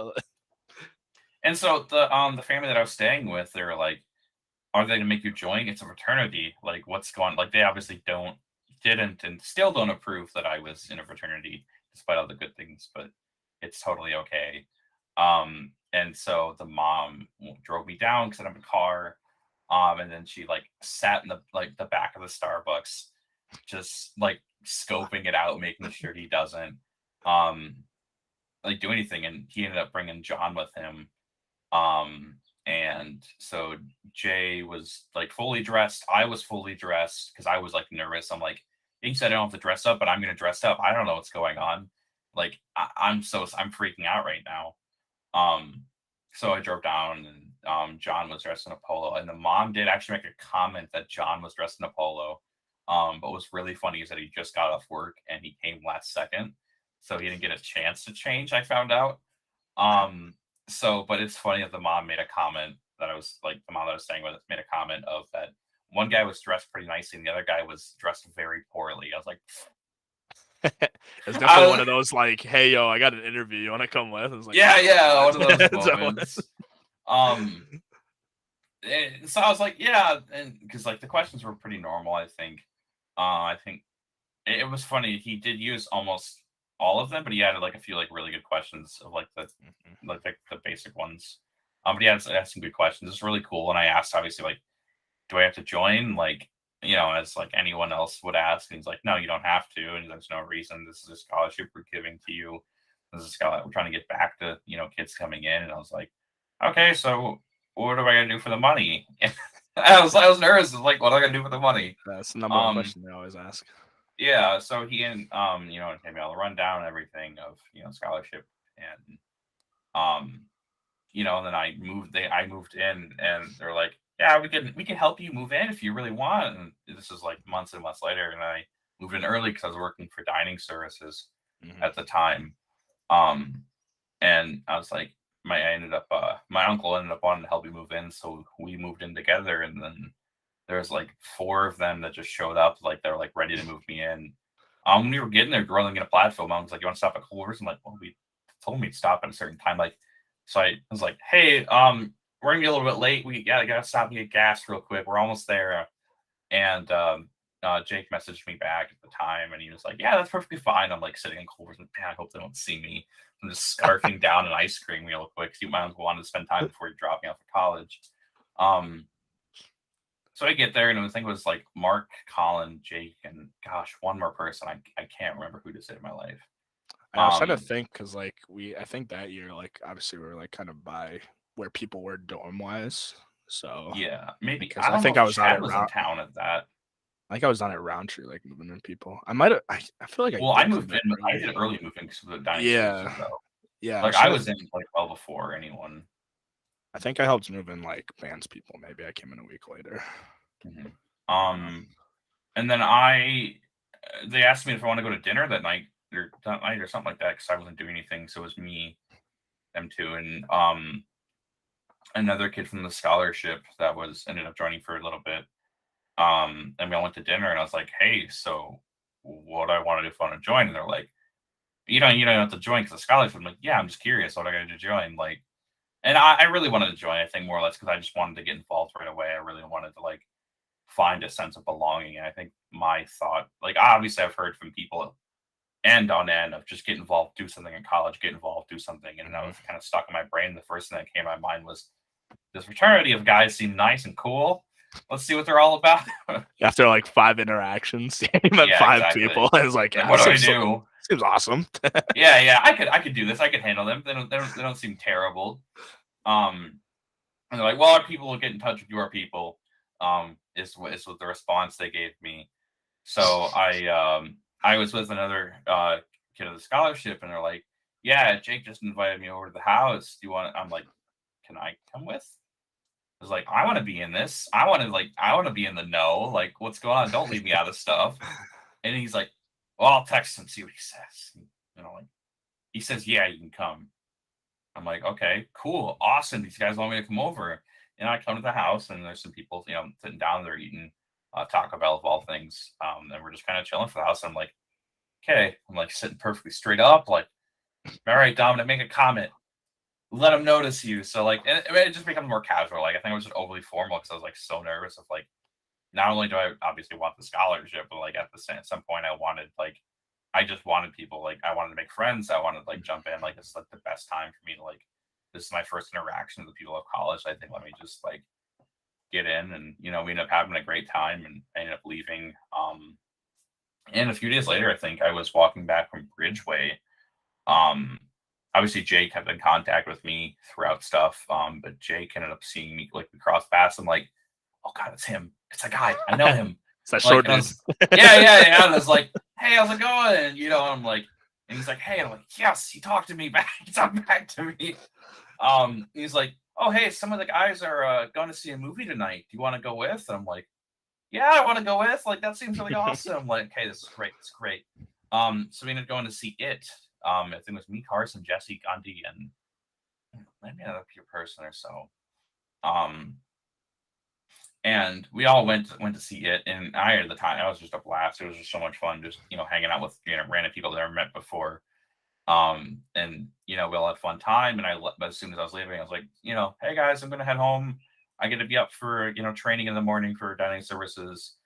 And so the family that I was staying with, they were like, are they gonna make you join? It's a fraternity. Like, what's going? Like, they obviously didn't, and still don't approve that I was in a fraternity, despite all the good things. But it's totally okay. And so the mom drove me down because I don't have a car. And then she like sat in the back of the Starbucks, just like scoping it out, making sure he doesn't like do anything. And he ended up bringing John with him. And so Jay was like fully dressed. I was fully dressed because I was like nervous. I'm like, he said I don't have to dress up, but I'm gonna dress up. I don't know what's going on. Like, I'm freaking out right now. So I drove down, and John was dressed in a polo, and the mom did actually make a comment that John was dressed in a polo. But what's really funny is that he just got off work and he came last second, so he didn't get a chance to change. I found out. But it's funny that the mom made a comment that I was like, the mom that I was staying with made a comment of that one guy was dressed pretty nicely and the other guy was dressed very poorly. I was like, it's definitely one of those like, hey, yo, I got an interview. You want to come with? It's like, yeah, one of those moments. So I was like, yeah, and because like the questions were pretty normal, I think. I think it was funny. He did use almost all of them, but he added like a few like really good questions of like the basic ones. But he had some good questions. It's really cool. And I asked, obviously, like, do I have to join? Like, as like anyone else would ask. And he's like, no, you don't have to. And there's no reason. This is a scholarship we're giving to you. This is a scholarship we're trying to get back to, kids coming in. And I was like, okay, so what do I gotta do for the money? I was nervous. Like, what am I gonna do for the money? That's the number one question they always ask. Yeah, so he and gave me all the rundown and everything of scholarship, and and then I moved in, and they're like, yeah, we can help you move in if you really want. And this is like months and months later, and I moved in early because I was working for dining services at the time. And I was like, my uncle ended up wanting to help me move in, so we moved in together, and then there's like 4 of them that just showed up, like they're like ready to move me in. When we were getting there, rolling in a platform, I was like, you want to stop at Culver's? I'm like, well, we told me to stop at a certain time. Like, So I was like, hey, we're gonna be a little bit late. We gotta stop and get gas real quick. We're almost there. And Jake messaged me back at the time, and he was like, "Yeah, that's perfectly fine." I'm like sitting in Culver's, and man, I hope they don't see me. I'm just scarfing down an ice cream real quick. So my uncle wanted to spend time before he dropped me off at college. So I get there, and I think it was like Mark, Colin, Jake, and gosh, one more person. I can't remember who to say in my life. I was trying to think because like I think that year, like obviously we were like kind of by where people were dorm wise. So yeah, maybe because I I don't know think if I was on Chad it was in town at that. I think I was on it Roundtree, like moving in people. I might have. I feel like I Well, I did moved come in. in I early. did early moving because of the dining services, Yeah, though. yeah. Like I was in like well before anyone. I think I helped move in like bands people. Maybe I came in a week later. Mm-hmm. And then they asked me if I want to go to dinner that night or something like that because I wasn't doing anything. So it was me, them two, and another kid from the scholarship that was ended up joining for a little bit. And we all went to dinner, and I was like, "Hey, so what do I want to do if I want to join?" And they're like, you don't have to join because the scholarship." I'm like, "Yeah, I'm just curious. What I got to join?" Like, and I really wanted to join. I think more or less because I just wanted to get involved right away. I really wanted to like find a sense of belonging. And I think my thought, like obviously I've heard from people end on end of just get involved, do something in college, get involved, do something. And that was kind of stuck in my brain. The first thing that came to my mind was this fraternity of guys seem nice and cool. Let's see what they're all about. After like 5 interactions, you met 5 exactly. people. I was like, Like, yeah, what do I do? Seems awesome. yeah, I could do this. I could handle them. They don't seem terrible. And they're like, well, our people will get in touch with your people. Is what the response they gave me. So I was with another kid of the scholarship, and they're like, yeah, Jake just invited me over to the house. Do you want? I'm like, can I come with? I was like, I want to be in this. I want to be in the know. Like, what's going on? Don't leave me out of stuff. And he's like, well, I'll text him, see what he says. Like he says, yeah, you can come. I'm like, okay, cool, awesome. These guys want me to come over. And I come to the house, and there's some people, sitting down there eating Taco Bell of all things. And we're just kind of chilling for the house. And I'm like, okay, I'm like sitting perfectly straight up, like, all right, Dominic, make a comment. Let them notice you. So like, it just becomes more casual. Like I think I was just overly formal because I was like so nervous of like, not only do I obviously want the scholarship, but like at some point I just wanted people, like I wanted to make friends. I wanted to like jump in. Like this is like the best time for me to like, this is my first interaction with the people of college. I think let me just like get in, and we ended up having a great time, and I ended up leaving. And a few days later, I think I was walking back from Bridgeway. Obviously Jake had been in contact with me throughout stuff. But Jake ended up seeing me, like we crossed paths. I'm like, oh God, it's him. It's that guy. I know him. It's that short dude. Yeah. And I was like, hey, how's it going? And I'm like, and he's like, hey, I'm like, yes, he talked to me back. He talked back to me. He's like, oh, hey, some of the guys are going to see a movie tonight. Do you want to go with? And I'm like, yeah, I want to go with. Like, that seems really awesome. I'm like, okay, this is great. It's great. So we ended up going to see it. I think it was me, Carson, Jesse, Gandhi, and maybe another peer person or so. And we all went to see it, and at the time, I was just a blast. It was just so much fun, just hanging out with random people that I never met before. And we all had a fun time. And as soon as I was leaving, I was like, hey guys, I'm gonna head home. I get to be up for training in the morning for dining services,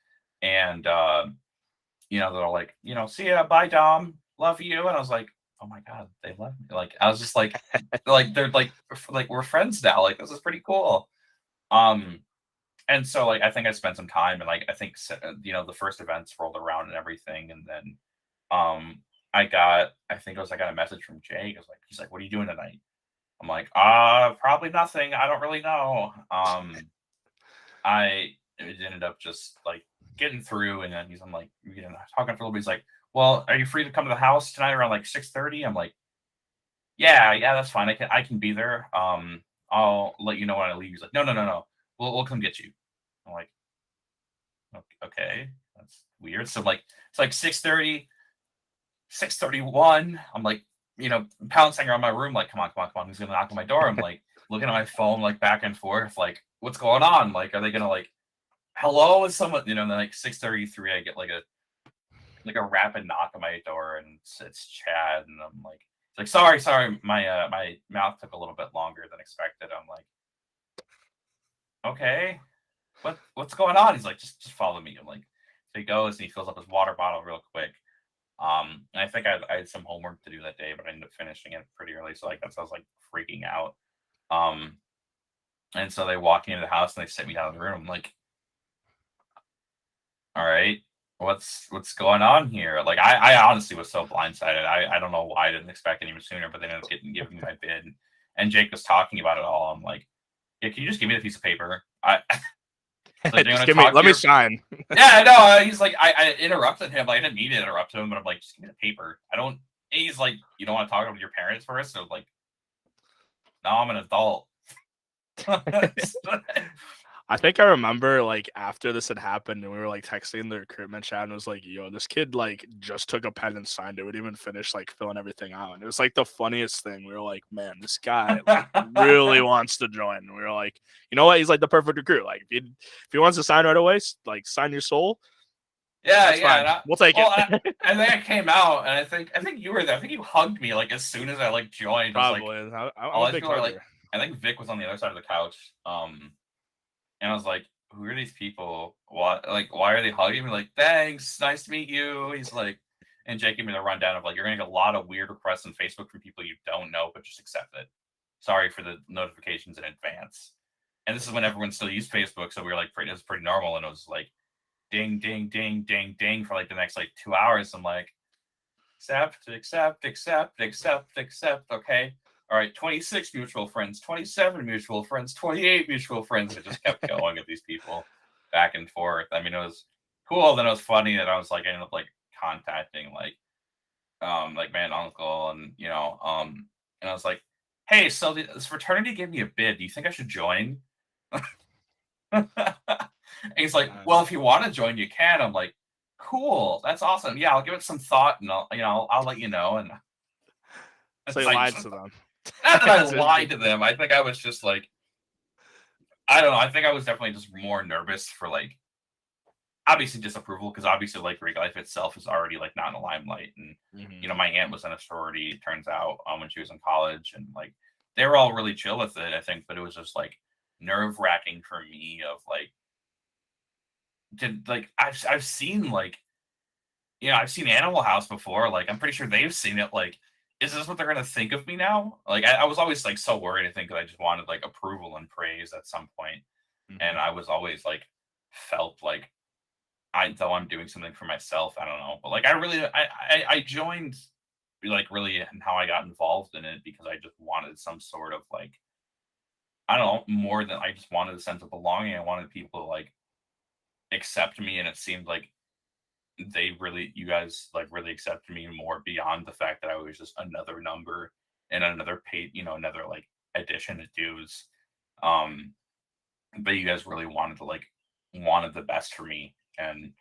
and they're like, see ya, bye Dom, love you. And I was like, oh my God, they love me. Like I was just like, they're like we're friends now. Like this is pretty cool. And so like I think I spent some time, and like I think the first events rolled around and everything, and then I got a message from Jake. He's like, what are you doing tonight? I'm like, probably nothing. I don't really know. It ended up just like getting through, and then I'm like, talking for a little bit. He's like, well, are you free to come to the house tonight around like 6:30? I'm like, yeah, that's fine. I can be there. I'll let you know when I leave. He's like, no. We'll come get you. I'm like, okay, that's weird. So like, it's like 6:30, 6:31. I'm like, pouncing around my room, like, come on. Who's gonna knock on my door? I'm like, looking at my phone, like back and forth, like, what's going on? Like, are they gonna like, hello, is someone? And then like 6:33, I get like a rapid knock on my door, and it's Chad, and I'm like, like, sorry, my mouth took a little bit longer than expected. I'm like, okay, what's going on? He's like, just follow me. I'm like, so he goes and he fills up his water bottle real quick. And I think I had some homework to do that day, but I ended up finishing it pretty early. So like that's I was like freaking out. Um, and so they walk into the house and they sit me down in the room. I'm like, all right, what's going on here? Like I honestly was so blindsided. I don't know why I didn't expect it even sooner, but they ended up giving me my bid. And Jake was talking about it all. I'm like, yeah, can you just give me the piece of paper? Like, do you Just want to give me, talk let to me your sign. Yeah, no, he's like, I interrupted him. Like, I didn't mean to interrupt him, but I'm like, just give me the paper. I don't. He's like, you don't want to talk to your parents first? So like, no, I'm an adult. I think I remember like after this had happened and we were like texting the recruitment chat and it was like, yo, this kid like just took a pen and signed it. We didn't even finish like filling everything out. And it was like the funniest thing. We were like, man, this guy like really wants to join. And we were like, you know what? He's like the perfect recruit. Like if he wants to sign right away, like sign your soul. Yeah, That's yeah. fine. We'll take Well, it. I think I came out, and I think you were there. I think you hugged me like as soon as I like joined. I was like, Probably. I'm all a these big people are like, hugger. I think Vic was on the other side of the couch. And I was like, who are these people? Why are they hugging me? Like, thanks, nice to meet you. He's like, and Jake gave me the rundown of like, you're gonna get a lot of weird requests on Facebook from people you don't know, but just accept it. Sorry for the notifications in advance. And this is when everyone still used Facebook, so we were like, it was pretty normal, and it was like, ding, ding, ding, ding, ding for like the next like 2 hours. I'm like, accept. Okay. All right, 26 mutual friends, 27 mutual friends, 28 mutual friends. It just kept going with these people back and forth. I mean, it was cool. Then it was funny that I was like, I ended up like contacting like my uncle and, and I was like, hey, so this fraternity gave me a bid. Do you think I should join? And he's like, well, if you want to join, you can. I'm like, cool. That's awesome. Yeah, I'll give it some thought and I'll let you know. And So it's you like, lied to them. not that I lied to them. I think I was just like, I don't know. I think I was definitely just more nervous for like, obviously disapproval because obviously like Greek life itself is already like not in the limelight. And, my aunt was in a sorority, it turns out, when she was in college. And like, they were all really chill with it, I think. But it was just like nerve wracking for me of like, I've seen like, I've seen Animal House before. Like, I'm pretty sure they've seen it. Like, is this what they're gonna think of me now? Like, I was always like so worried. I think that I just wanted like approval and praise at some point, and I was always like felt like though I'm doing something for myself. I don't know, but like I joined like really and how I got involved in it because I just wanted some sort of like I don't know more than I just wanted a sense of belonging. I wanted people to like accept me, and it seemed like you guys like really accepted me more beyond the fact that I was just another number and another paid, another like addition to dues. Um, but you guys really wanted the best for me. And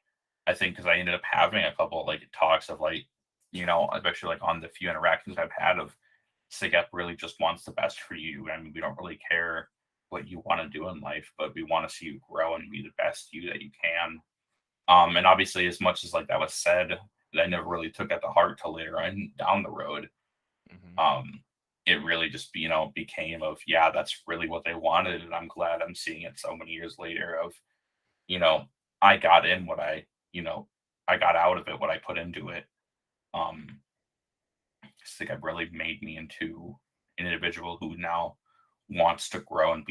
I think because I ended up having a couple like talks of like, especially like on the few interactions I've had of SigEp really just wants the best for you. I mean, we don't really care what you want to do in life, but we want to see you grow and be the best you that you can. And obviously, as much as like that was said, I never really took that to heart till later on down the road. Um, it really just became of that's really what they wanted, and I'm glad I'm seeing it so many years later. Of I got in what I got out of it, what I put into it. I think it really made me into an individual who now wants to grow and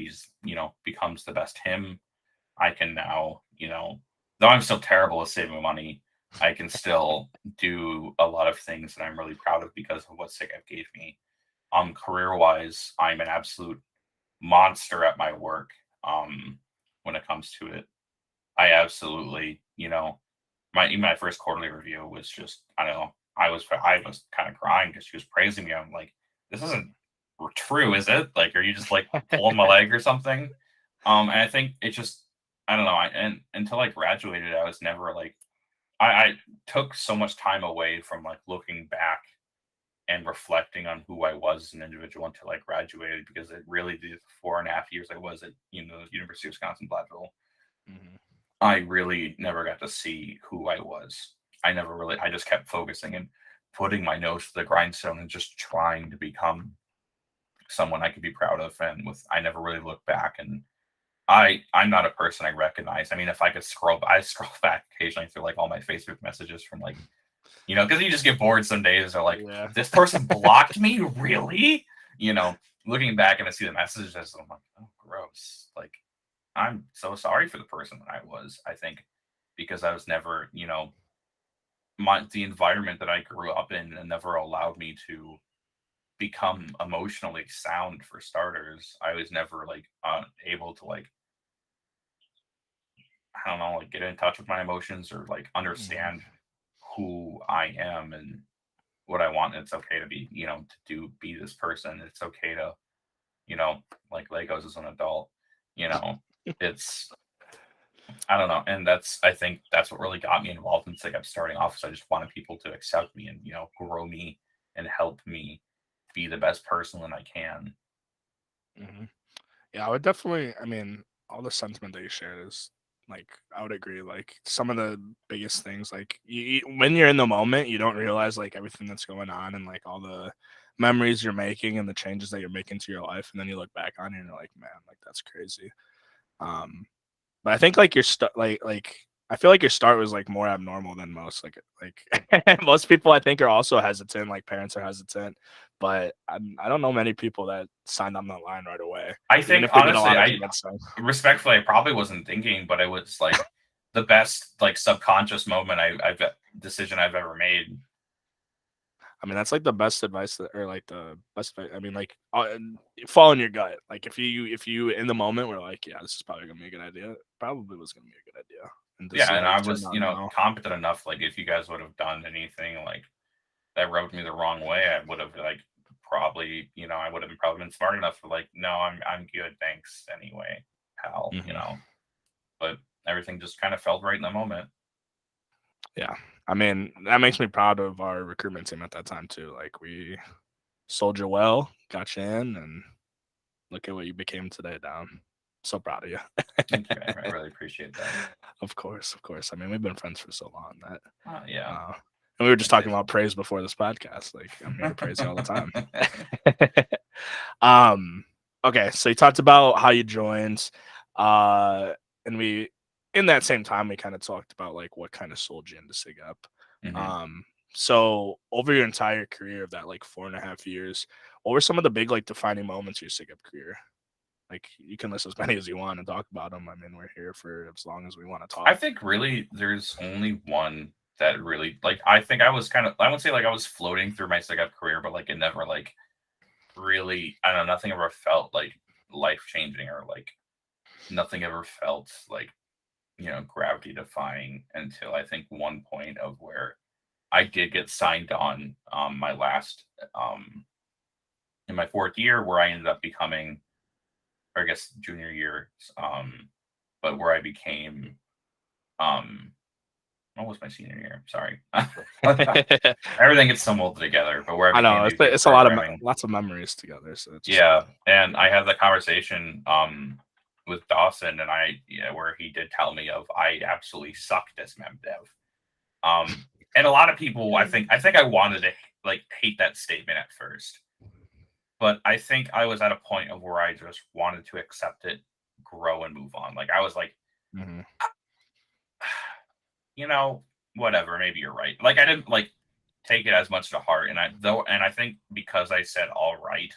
becomes the best him. I can now, though I'm still terrible at saving money, I can still do a lot of things that I'm really proud of because of what SigEp gave me. Career wise, I'm an absolute monster at my work. When it comes to it, I absolutely, my first quarterly review was just, I don't know, I was kind of crying because she was praising me. I'm like, this isn't true, is it? Like, are you just like pulling my leg or something? And I think it just, I don't know. And until I graduated, I was never like, I took so much time away from like looking back and reflecting on who I was as an individual until I graduated because it really the 4.5 years I was at University of Wisconsin-Platteville. I really never got to see who I was. I just kept focusing. And putting my nose to the grindstone and just trying to become someone I could be proud of. And I never really looked back. And I'm not a person I recognize. I mean, if I could I scroll back occasionally through like all my Facebook messages from like, because you just get bored some days. They're like, Yeah. this person blocked me, really? Looking back and I see the messages, I'm like, oh, gross. Like, I'm so sorry for the person that I was. I think because I was never, the environment that I grew up in and never allowed me to become emotionally sound for starters. I was never like able to like, I don't know, like get in touch with my emotions or like understand who I am and what I want. It's okay to be, be this person. It's okay to, like Legos as an adult. It's I don't know, and I think that's what really got me involved in SigEp starting off. So I just wanted people to accept me and grow me and help me be the best person that I can. Mhm. Yeah, I would definitely. I mean, all the sentiment that you shared is like I would agree. Like some of the biggest things, like when you're in the moment, you don't realize like everything that's going on and like all the memories you're making and the changes that you're making to your life, and then you look back on it and you're like, man, like that's crazy. Um, but I think like your start, like I feel like your start was like more abnormal than most. Like most people I think are also hesitant. Like parents are hesitant, but I don't know many people that signed on the line right away. I Even think if they did a honestly, lot of I good stuff. respectfully, I probably wasn't thinking, but it was like the best like subconscious moment I've decision I've ever made. I mean, that's like the best advice that, or like the best. I mean, like following your gut. Like if you in the moment were like, yeah, this is probably gonna be a good idea. It probably was gonna be a good idea. And to Yeah, see and how I it's turned was, out now. competent enough. Like if you guys would have done anything like that rubbed me the wrong way, I would have like probably, I would have probably been smart enough to like, no, I'm good, thanks anyway, pal. Hmm. But everything just kind of felt right in the moment. Yeah, I mean that makes me proud of our recruitment team at that time too. Like we sold you well, got you in, and look at what you became today, Dom. So proud of you. Thank you. I really appreciate that. Of course, of course. I mean, we've been friends for so long that, Yeah. and we were just I'd say talking so. about praise before this podcast. Like, I'm here to praise you all the time. um, okay, so you talked about how you joined, uh, and in that same time, we kind of talked about like what kind of sold you into SigUp. Mhm. Um, so over your entire career of that like 4.5 years, what were some of the big like defining moments of your SigUp career? Like you can list as many as you want and talk about them. I mean, we're here for as long as we want to I talk. think really there's only one that really like I think I was kind of I would say like I was floating through my SigEp career, but like it never like really I don't know, nothing ever felt like life changing or like nothing ever felt like, gravity defying until I think one point of where I did get signed on my last in my fourth year where I ended up becoming or I guess junior year but where I became um what was my senior year? Sorry. Everything gets so molded together, but where I I became know VP of it's a lot of programming. lots of memories together, so it's just Yeah. And I had the conversation with Dawson and where he did tell me of I absolutely sucked as mem dev. And a lot of people I think I wanted to like hate that statement at first. But I think I was at a point of where I just wanted to accept it, grow and move on. Like I was like, Mhm. you know, whatever, maybe you're right. Like I didn't like take it as much to heart. And I think because I said all right,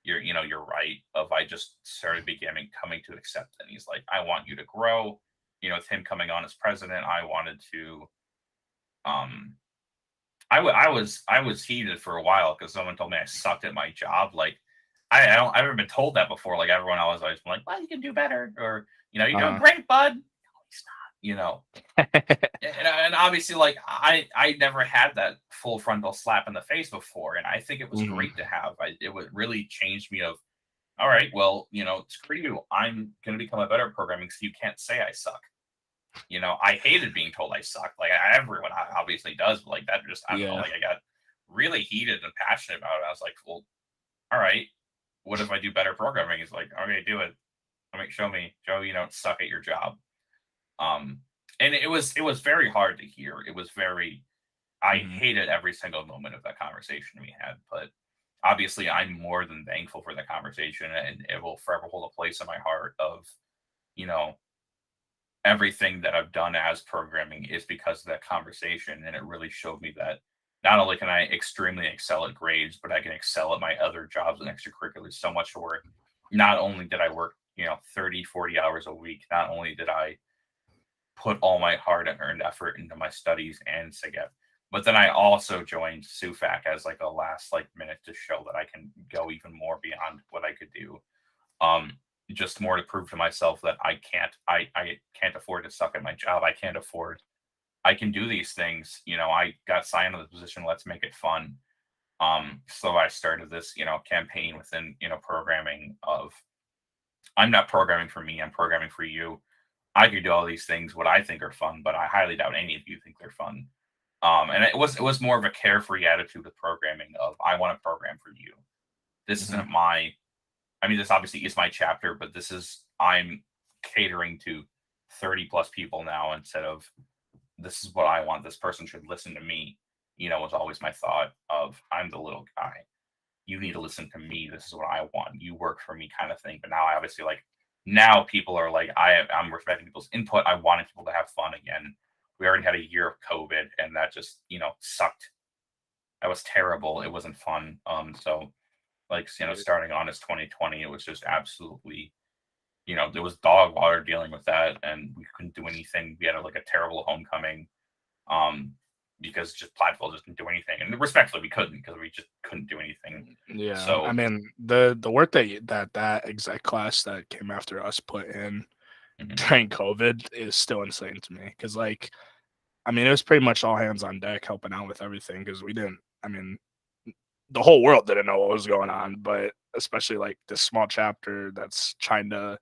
you're right, of I just started beginning coming to accept that he's like, I want you to grow. With him coming on as president, I wanted to um I was heated for a while because someone told me I sucked at my job. Like I've never been told that before. Like everyone always been like, well, you can do better, or you're doing Uh-huh. great, bud. No, he's not. And obviously like I never had that full frontal slap in the face before, and I think it was Mhm. great to have. It would really change me of all right, well, screw you, I'm gonna become a better programming so you can't say I suck. I hated being told I suck. Like everyone obviously does, but like that just I don't know, Yeah. like I got really heated and passionate about it. I was like, well, all right, what if I do better programming? He's like, okay, do it. Show me you don't suck at your job. Um, and it was very hard to hear. It was very I Mhm. hated every single moment of that conversation we had, but obviously I'm more than thankful for the conversation, and it will forever hold a place in my heart of, you know, everything that I've done as programming is because of that conversation. And it really showed me that not only can I extremely excel at grades, but I can excel at my other jobs and extracurriculars so much to where not only did I work, 30, 40 hours a week, not only did I put all my hard earned effort into my studies and SigEp, but then I also joined SUFAC as like a last like minute to show that I can go even more beyond what I could do. um just more to prove to myself that I can't afford to suck at my job. I can do these things. I got signed into the position, let's make it fun. So I started this, campaign within, programming of, I'm not programming for me, I'm programming for you. I could do all these things what I think are fun, but I highly doubt any of you think they're fun. And it was more of a carefree attitude with programming of, I want to program for you. This Mhm. isn't my I mean, this obviously is my chapter, but I'm catering to 30 plus people now instead of, this is what I want. This person should listen to me, was always my thought of, I'm the little guy. You need to listen to me. This is what I want. You work for me kind of thing. But now I obviously like, now people are like, I'm respecting people's input. I wanted people to have fun again. We already had a year of COVID and that just, sucked. That was terrible. It wasn't fun. So like, Yeah. starting on as 2020, it was just absolutely, there was dog water dealing with that, and we couldn't do anything. We had like a terrible homecoming, um, because just Platteville just didn't do anything, and respectfully, we couldn't because we just couldn't do anything. Yeah, I So, mean the work that exec class that came after us put in mhm, during COVID is still insane to me. Because like, I mean, it was pretty much all hands on deck helping out with everything. Because we didn't. I mean, the whole world didn't know what was going on, but especially like this small chapter that's trying to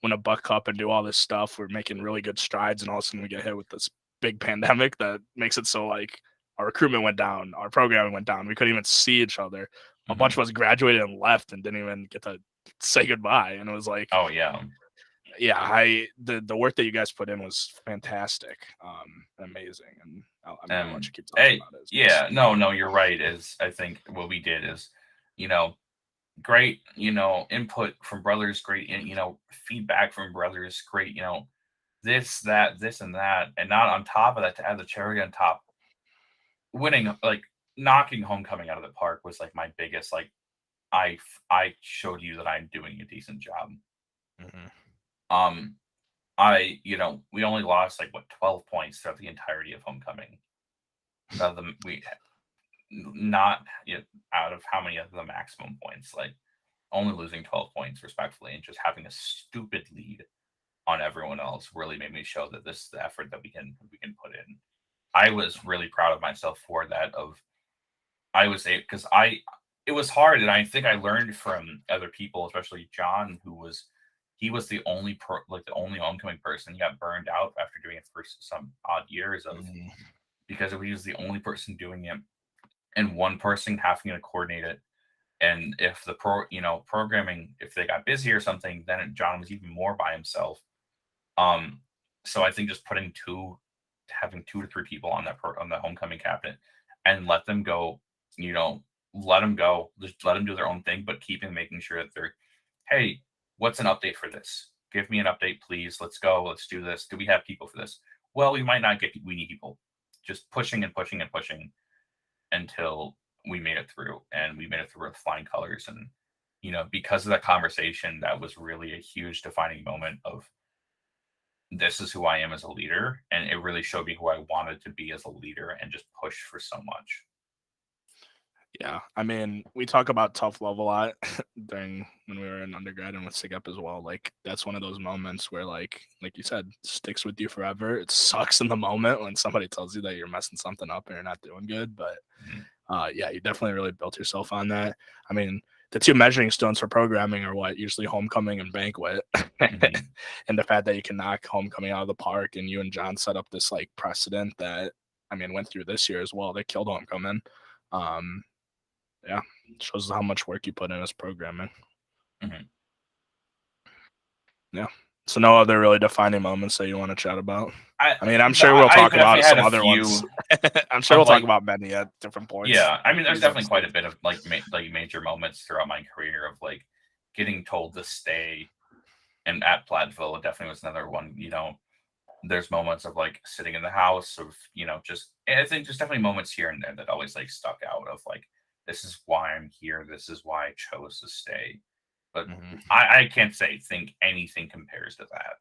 win a buck cup and do all this stuff. We're making really good strides, and all of a sudden we get hit with this big pandemic that makes it so like our recruitment went down, our programming went down. We couldn't even see each other. A bunch mhm. of us graduated and left and didn't even get to say goodbye. And it was like, Oh yeah, yeah, the work that you guys put in was fantastic, amazing, and I mean, I'll let and you keep talking hey, about it. It's yeah, no, no, you're right. Is I think what we did is, you know, great, input from brothers, great, feedback from brothers, great, this, that, this, and that, and not on top of that to add the cherry on top, winning, like knocking homecoming out of the park was like my biggest, like, I showed you that I'm doing a decent job. Mhm. Um, we only lost like what 12 points throughout the entirety of homecoming. We not out of how many of the maximum points, like only losing 12 points respectfully and just having a stupid lead on everyone else really made me show that this is the effort that we can put in. I was really proud of myself for that. Of I was a because I It was hard, and I think I learned from other people, especially John, he was the only like the only homecoming person. He got burned out after doing it for some odd years of, Mhm. because he was the only person doing it and one person having to coordinate it. And if the programming, if they got busy or something, then John was even more by himself. Um, so I think just having 2 to 3 people on on the homecoming cabinet, and you know, let them go, just let them do their own thing, but making sure that they're, hey, what's an update for this? Give me an update, please. Let's go. Let's do this. Do we have people for this? Well, we might not get. We need people. Just pushing and pushing and pushing until we made it through, and we made it through with flying colors. And because of that conversation, that was really a huge defining moment of, this is who I am as a leader, and it really showed me who I wanted to be as a leader and just push for so much. Yeah, I mean, we talk about tough love a lot during when we were in undergrad and with SIGEP as well. Like that's one of those moments where, like you said, sticks with you forever. It sucks in the moment when somebody tells you that you're messing something up and you're not doing good, but Mhm, yeah, you definitely really built yourself on that. I mean, the two measuring stones for programming are what usually homecoming and banquet, mhm. and the fact that you can knock homecoming out of the park, and you and John set up this like precedent that I mean went through this year as well. They killed homecoming. Um, yeah, shows how much work you put in as programming. Mhm. Yeah. So no other really defining moments that you want to chat about? I mean, I'm No, sure we'll I've talk definitely about had some a other ones. few I'm sure of we'll talk like, about many at different points. yeah, I mean, there's These definitely quite a episodes. bit of like like major moments throughout my career of like getting told to stay, and at Platteville, it definitely was another one. There's moments of like sitting in the house of just I think there's definitely moments here and there that always like stuck out of like this is why I'm here, this is why I chose to stay. But Mhm. I can't think anything compares to that.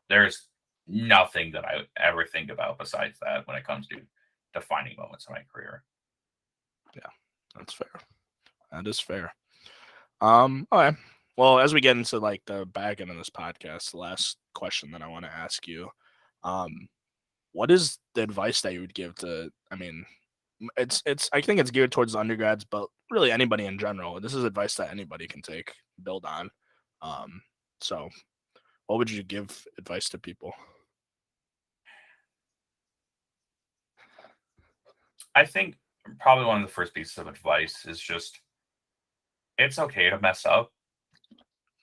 There's nothing that I ever think about besides that when it comes to defining moments in my career. Yeah, that's fair. That is fair. Okay. Well, as we get into like the back end of this podcast, the last question that I want to ask you, um, what is the advice that you would give to? I mean, it's I think it's geared towards undergrads, but really anybody in general. This is advice that anybody can take, build on. Um, so what would you give advice to people? I think probably one of the first pieces of advice is just it's okay to mess up.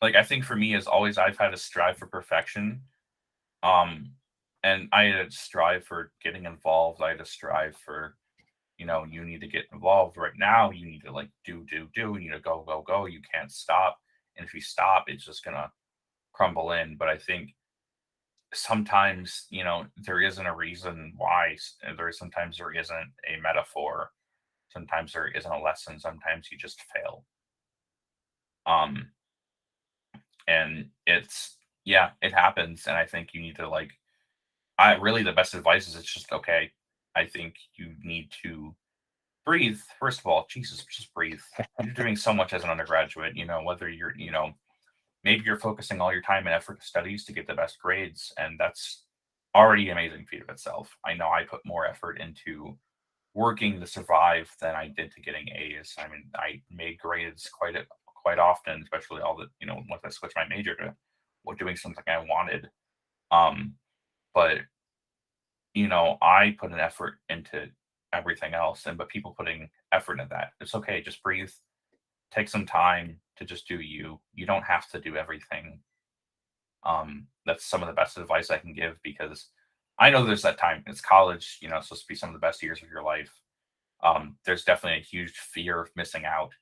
Like I think for me is always I've had to strive for perfection. Um and I had to strive for getting involved. I had to strive for, you need to get involved right now. You need to like do. You need to go, go, go. You can't stop. And if you stop, it's just gonna crumble in. But I think sometimes, there isn't a reason why. Sometimes there isn't a metaphor. Sometimes there isn't a lesson. Sometimes you just fail. Um, and it's yeah, it happens. And I think you need to like I really the best advice is it's just okay. I think you need to breathe. First of all, Jesus, just breathe. You're doing so much as an undergraduate, whether you're, maybe you're focusing all your time and effort to studies to get the best grades, and that's already an amazing feat of itself. I know I put more effort into working to survive than I did to getting A's. I mean, I made grades quite often, especially all the, once I switched my major to doing something I wanted. Um, but I put an effort into everything else, but people putting effort into that. It's okay. Just breathe. Take some time to just do you. You don't have to do everything. That's some of the best advice I can give because I know there's that time. It's college. It's supposed to be some of the best years of your life. There's definitely a huge fear of missing out,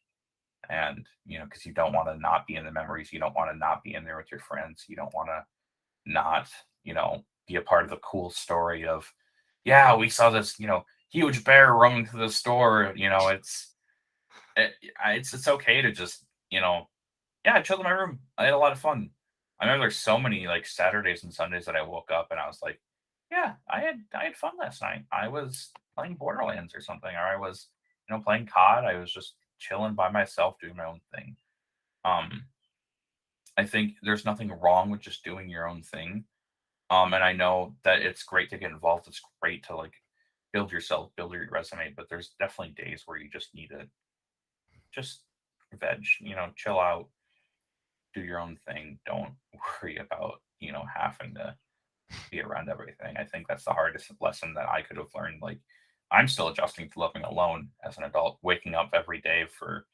and because you don't want to not be in the memories. You don't want to not be in there with your friends. You don't want to not, be a part of the cool story of, yeah, we saw this, huge bear roaming through the store. It's okay to just, yeah, I chilled in my room. I had a lot of fun. I remember there's so many like Saturdays and Sundays that I woke up and I was like, yeah, I had fun last night. I was playing Borderlands or something, or I was, playing COD. I was just chilling by myself doing my own thing. Um, I think there's nothing wrong with just doing your own thing. And I know that it's great to get involved. It's great to like build yourself, build your resume, but there's definitely days where you just need to just veg, chill out, do your own thing. Don't worry about, having to be around everything. I think that's the hardest lesson that I could have learned. Like I'm still adjusting to living alone as an adult, waking up every day for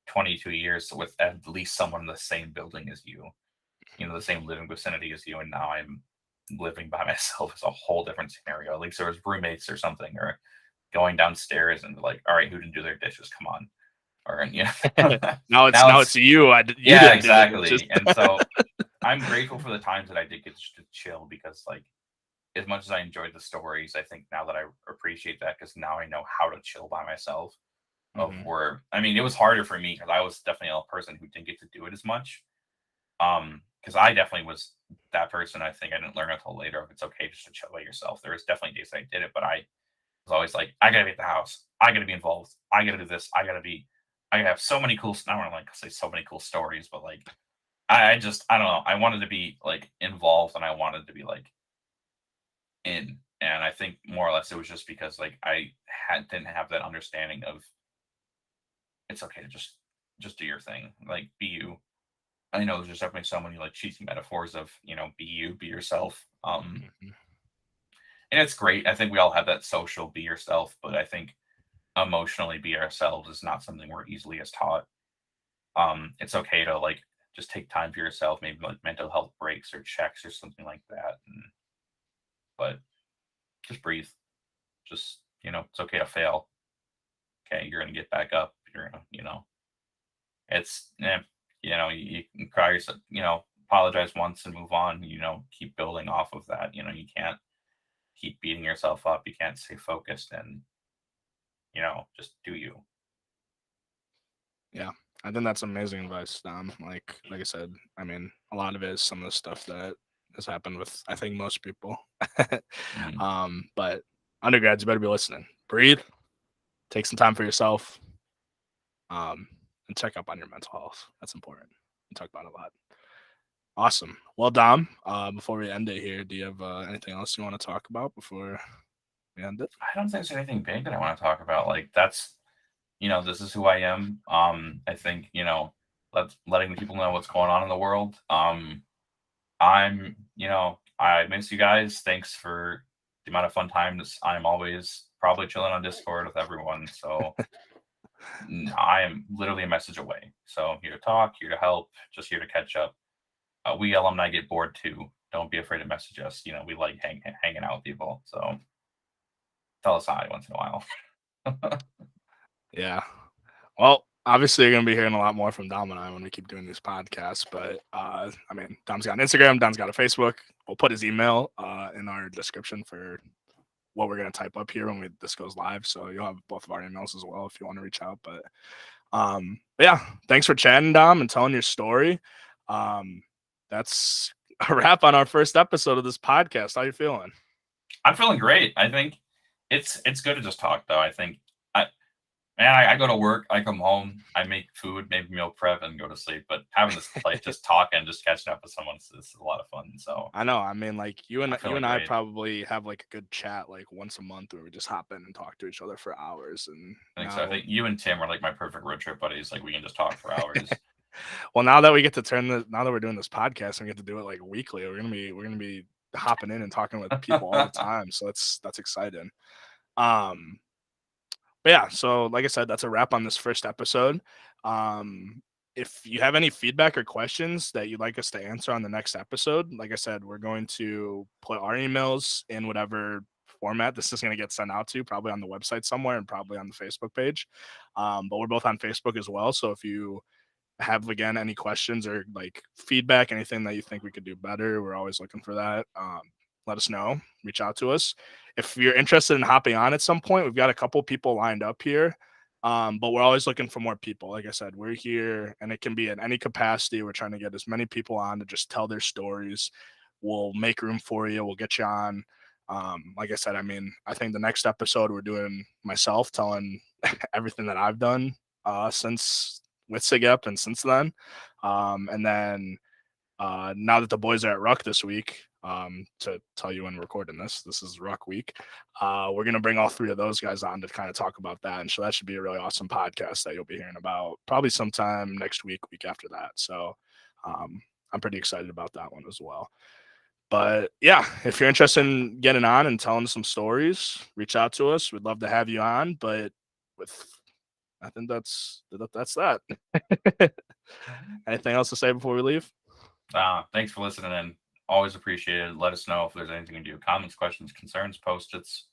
22 years with at least someone in the same building as you, the same living vicinity as you, and now I'm living by myself is a whole different scenario. At least there was roommates or something, or going downstairs and like, all right, who didn't do their dishes? Come on. Or Now now it's it's you. You yeah, didn't do the dishes. exactly. And so I'm grateful for the times that I did get to chill because like as much as I enjoyed the stories, I think now that I appreciate that because now I know how to chill by myself. Of Mhm. where I mean, it was harder for me because I was definitely a person who didn't get to do it as much. Because I definitely was that person. I think I didn't learn until later if it's okay just to chill by yourself. There was definitely days I did it, but I was always like, I gotta be at the house. I gotta be involved. I gotta do this. I gotta have so many cool. I don't like to say so many cool stories, but like, I don't know. I wanted to be like involved, and I wanted to be like in. And I think more or less it was just because like I didn't have that understanding of it's okay to just do your thing, like be you. I know there's definitely so many like cheesy metaphors of be you, be yourself. Mhm. And it's great. I think we all have that social be yourself, but I think emotionally be ourselves is not something we're easily as taught. It's okay to like just take time for yourself, maybe like mental health breaks or checks or something like that. But just breathe. Just, it's okay to fail. Okay, you're gonna get back up. You're gonna, it's, you can cry yourself, apologize once and move on. Keep building off of that. You can't keep beating yourself up. You can't stay focused and, just do you. Yeah, I think that's amazing advice, Dom. Like I said, I mean, a lot of it is some of the stuff that has happened with, I think, most people. Mhm. But undergrads, you better be listening. Breathe, take some time for yourself, and check up on your mental health. That's important. We talk about it a lot. Awesome. Well, Dom, before we end it here, do you have anything else you want to talk about before we end it? I don't think there's anything big that I want to talk about. Like that's, this is who I am. I think, letting the people know what's going on in the world. I miss you guys. Thanks for the amount of fun times. I'm always probably chilling on Discord with everyone. So I am literally a message away. So I'm here to talk, here to help, just here to catch up. We alumni get bored too. Don't be afraid to message us. We like hanging out with people. So tell us hi once in a while. Yeah. Well, obviously, you're going to be hearing a lot more from Dom and I when we keep doing these podcasts. But I mean, Dom's got an Instagram, Dom's got a Facebook. We'll put his email in our description for what we're going to type up here when this goes live. So you'll have both of our emails as well if you want to reach out. But yeah, thanks for chatting, Dom, and telling your story. That's a wrap on our first episode of this podcast. How you feeling? I'm feeling great. I think it's good to just talk though. I think I go to work, I come home, I make food, maybe meal prep, and go to sleep. But having this like just talking, just catching up with someone is a lot of fun. So I know. I mean, like you I'm and feeling I great. probably have like a good chat like once a month where we just hop in and talk to each other for hours. And I think so. I think you and Tim are like my perfect road trip buddies. Like we can just talk for hours. well, now that we get to now that we're doing this podcast and we get to do it like weekly, we're gonna be hopping in and talking with people all the time. So that's exciting. Um, but yeah, so like I said, that's a wrap on this first episode. If you have any feedback or questions that you'd like us to answer on the next episode, like I said, we're going to put our emails in whatever format this is going to get sent out to, probably on the website somewhere and probably on the Facebook page. But we're both on Facebook as well. So if you have again any questions or like feedback, anything that you think we could do better, we're always looking for that. Let us know, reach out to us. If you're interested in hopping on at some point, we've got a couple people lined up here, but we're always looking for more people. Like I said, we're here and it can be in any capacity. We're trying to get as many people on to just tell their stories. We'll make room for you, we'll get you on. Like I said, I mean, I think the next episode we're doing myself telling everything that I've done since with SigEp and since then. And then now that the boys are at Ruck this week, to tell you when we're recording this is Ruck week. We're gonna bring all three of those guys on to kind of talk about that, and so that should be a really awesome podcast that you'll be hearing about probably sometime next week after that. So I'm pretty excited about that one as well. But yeah, if you're interested in getting on and telling some stories, reach out to us. We'd love to have you on. But with I think that's that. Anything else to say before we leave? Thanks for listening and always appreciated. Let us know if there's anything to do. Comments, questions, concerns, post-its.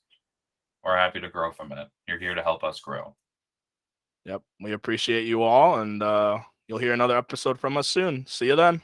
We're happy to grow from it. You're here to help us grow. Yep. We appreciate you all, and you'll hear another episode from us soon. See you then.